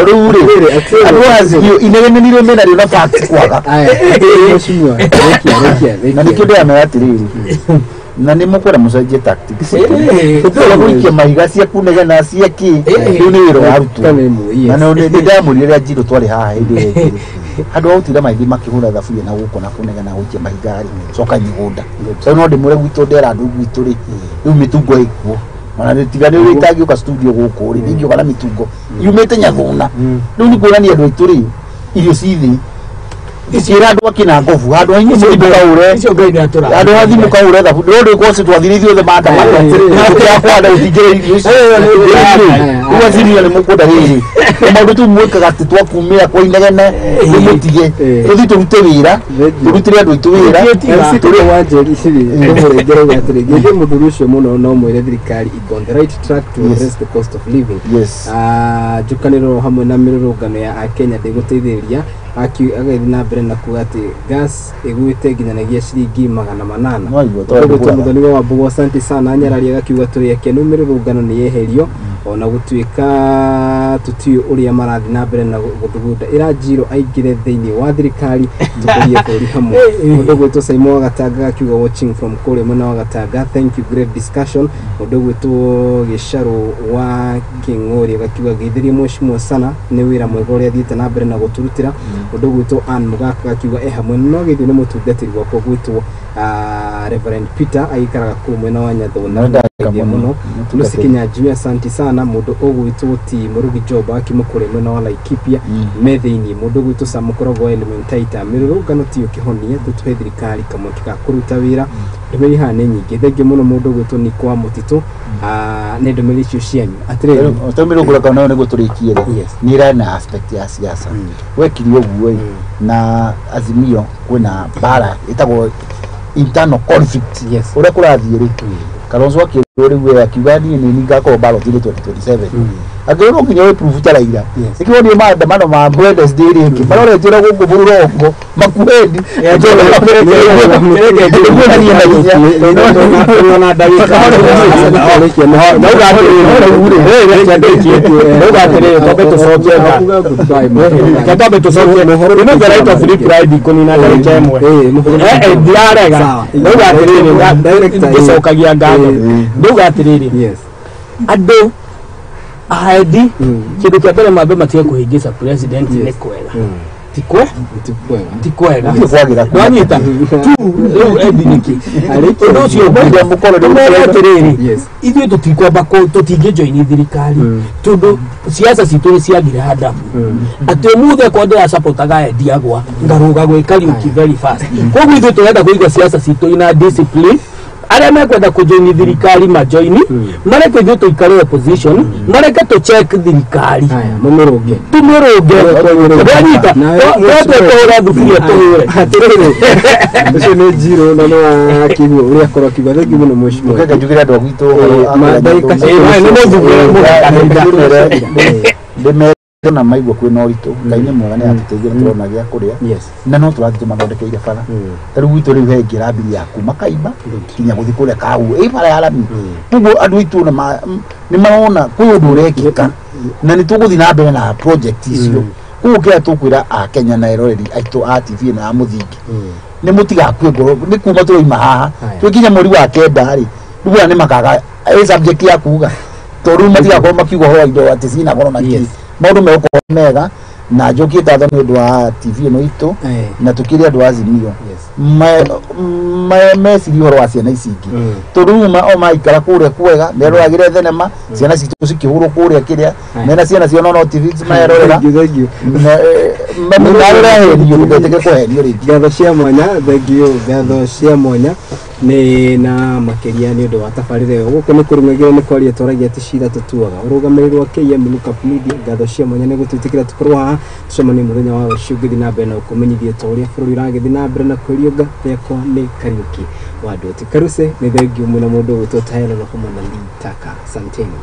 riu ri azio inegene nire mena ri na fact kwaga na nikio ya meatiriri na nĩ mũkwenda mũcenjie tactics tũtũra gũikia mahiga cia kunegena cia kĩ rĩu nĩ wĩra warutwo na nĩ ndamũrire rĩrĩa njirũ twarĩ haha hĩndĩ ĩyo andũ autira maingĩ makĩhũra thaburia na gũkũ na kunegena gũikia mahiga rĩ coka mĩgũnda so no ndĩmũre gwitũ ndera andũ gwitũ rĩ rĩu mĩtungo ĩkuo ona nĩtigane rĩu itangĩũka studio gũkũ rĩ ingĩũka na mĩtungo yumĩte Nyathũna rĩu nĩ kuonania andũ aitũ rĩ irio cithi icira andũ akina ngovu andũ aingi mũkaure andũ athi mũkaure thabu ndũrĩ kosi twathirithio the manda ya kwada utigere icio uwa ziria nĩ mũkũnda rĩrĩ maũndũ tu mwĩkaga atĩ twakumĩra kwa inegene mũtige tũthi tũrute wĩra tũrutire andũ aitũ wĩra tũrĩ wanjeri ndĩmũrengere atĩrĩ gĩthĩ mũndũ ũcio mũno no mwĩre thirikari is on the right track to address the cost of living njũkanĩrĩro hamwe na mĩrũrũngano ya Akenya ndĩgũteithĩrĩria agĩthiĩ na mbere na kuga atĩ gas ĩgũĩte nginyagia ciringi 800 mũthoni wa Mbogo asante sana nyararia gakiuga tũrĩ akenu mĩrũrũngano nĩ yeherio ona gutuika tuti uria marathi na mbere na guthugunda iranjiro aingire thiini wa thirikari tukurie buri hamwe mundu gwitwo Simon Gatanga akiuga watching from kule mwena wa Gatanga. Thank you, great discussion. Mundu gwitwo Gicaro wa King'ori gakiuga githirie mweshimwe sana ni wira mwega uria thiite na mbere na guturutira. Mundu gwitwo Ann Mugaka gakiuga hamwe no githio ni mutungatiri gwakwo gwitwo Reverend Peter aikaraga ku mwena wa Nyathona muno tusikinya juu. Asante sana mundu ogwitwo ti Murugi Job akimukure mwena wa Laikipia metheini mundu gwitwo Samukorogo Elementaita mirurungano tiyo kihonia tutwe thirikari kamwe kikakuruta wira ndumiri hane nyingi thenge muno mundu gwitwo ni kwa mutito ne ndumiri cio cianyu atirero utomirugura kana ne guturikie ni rana aspect ya siasa wekiri oguo na Azimio kwina bara itagwo internal conflict ure kurathiri Kalonzo akiruriwe akiuga ni ngako ballot ile 2027 agero nginya we proof taraira ikiwa ni maandamano ma Wednesday ringi barore tira guku burongo makwedi na ndagika ando ahadi kindu kia mbere mambe matige kuhingisa president ni kwega tikwega wanyita tu ediniki ndo ucio bwa mukolo ndo mwetereri ithuĩ tutikwamba tutingĩjoini thirikari tondu siasa citũ ciathire hadamu atĩ ũmũthĩ kwa ndĩra supportaga Ndiagwa ngaruga gwĩ Kariuki very fast koguo ithuĩ tũrenda kũiga siasa citũ ina discipline aria mekwenda kujoini thirikari majoini mareke ithuĩ tũikare opposition mareke tu check thirikari mumiruge ndanyita twetũra thuburia tũhũre atirĩrĩ ũcio nĩ Njiro na no akiuga ũrĩa akorwo akiuga thengi mũno mweshimwe ukega njugira andũ agwitũ ndona maigua kwina ũritũ Ngai nĩ mwega nĩ atũteithia turona gĩa kũrĩa na no tũrathi tũmathondekeire bara tarĩu gwitũ rĩu he ngĩrambiri ya kuma Kaimba kinya gũthi kũrĩa Kahu bara ya Rami ũguo andũ aitũ nĩ marona kwĩ ũndũ ũrekĩka na nĩ tũgũthi na mbere na project icio koguo kĩrĩa tũkwĩra Akenya na eroreri aitũ a TV na a mũthingi nĩ mũtigakue ngoro nĩ kuma tũroima haha twĩkinya mweri wa kenda rĩ rĩu nĩ makaga subject ya kuga tondũ matigakorwo makiuga ho indo atĩ cina goro na kĩ maundu meko mega na njokie tatho nĩ ũndũ wa TV ĩno itũ na tukiri andũ Azimio meciri horo wa ciana ici ingĩ tondũ o maikara kũrĩa kwega meroragĩre thenema ciana citũ cikĩhũrwo kũrĩa kĩrĩa mena ciana cio no TV merorera ngatho cia mwanya thengio ngatho cia mwanya nĩ na makiria nĩ ũndũ wa tabarĩra ĩyo gũkũ nĩ kũrũmĩrĩra nĩ kwaria tũragia atĩ cira tũtuaga ũrũgamĩrĩri wa KM Lookup Media ngatho cia mwanya nĩ gũtwĩtĩkĩra tũkorwo haha tũcemanie mũthenya wa rũciũ ngĩthiĩ na mbere na gũkũmenyithia ta ũrĩa bũrũri ũragĩthiĩ na mbere na kwĩrionga rĩakwa nĩ Kariuki wa Ndũti Karuse nĩ thengio mũno mũndũ gwĩtwo Taylor na Homana Lee Taka. Asanteni.